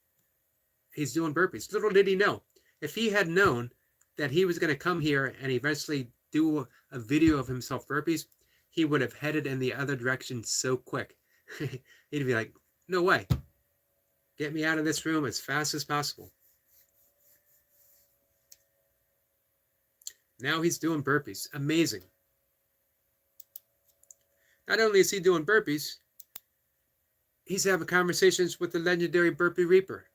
he's doing burpees. Little did he know. If he had known that he was going to come here and eventually do a video of himself burpees, he would have headed in the other direction so quick. He'd be like, no way. Get me out of this room as fast as possible. Now he's doing burpees. Amazing. Not only is he doing burpees, he's having conversations with the legendary Burpee Reaper.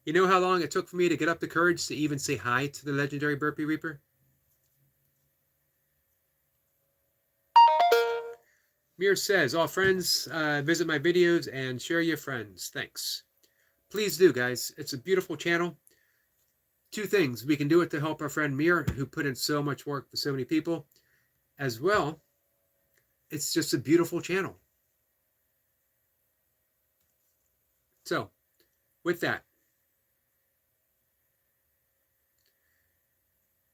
You know how long it took for me to get up the courage to even say hi to the legendary Burpee Reaper? Mir says, all friends, visit my videos and share your friends. Thanks. Please do, guys. It's a beautiful channel. Two things. We can do it to help our friend Mir, who put in so much work for so many people. As well, it's just a beautiful channel. So, with that,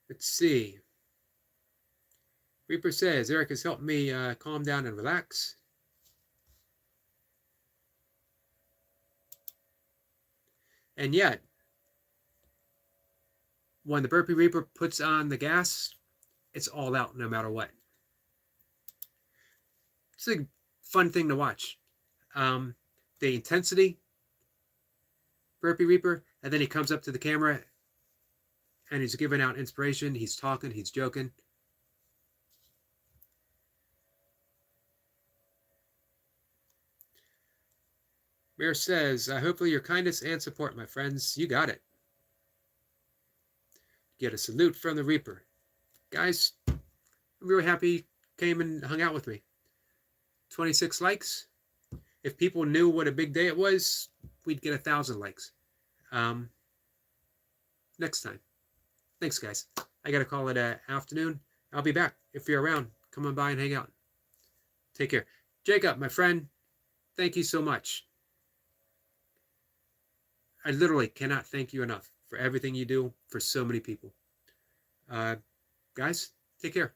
let's see. Reaper says, Eric has helped me calm down and relax. And yet, when the Burpee Reaper puts on the gas, it's all out no matter what. It's a fun thing to watch. The intensity, Burpee Reaper, and then he comes up to the camera and he's giving out inspiration. He's talking, he's joking. Mayor says, hopefully your kindness and support, my friends. You got it. Get a salute from the Reaper. Guys, I'm really happy you came and hung out with me. 26 likes. If people knew what a big day it was, we'd get 1,000 likes. Next time. Thanks, guys. I got to call it an afternoon. I'll be back. If you're around, come on by and hang out. Take care. Jacob, my friend, thank you so much. I literally cannot thank you enough for everything you do for so many people. Guys, take care.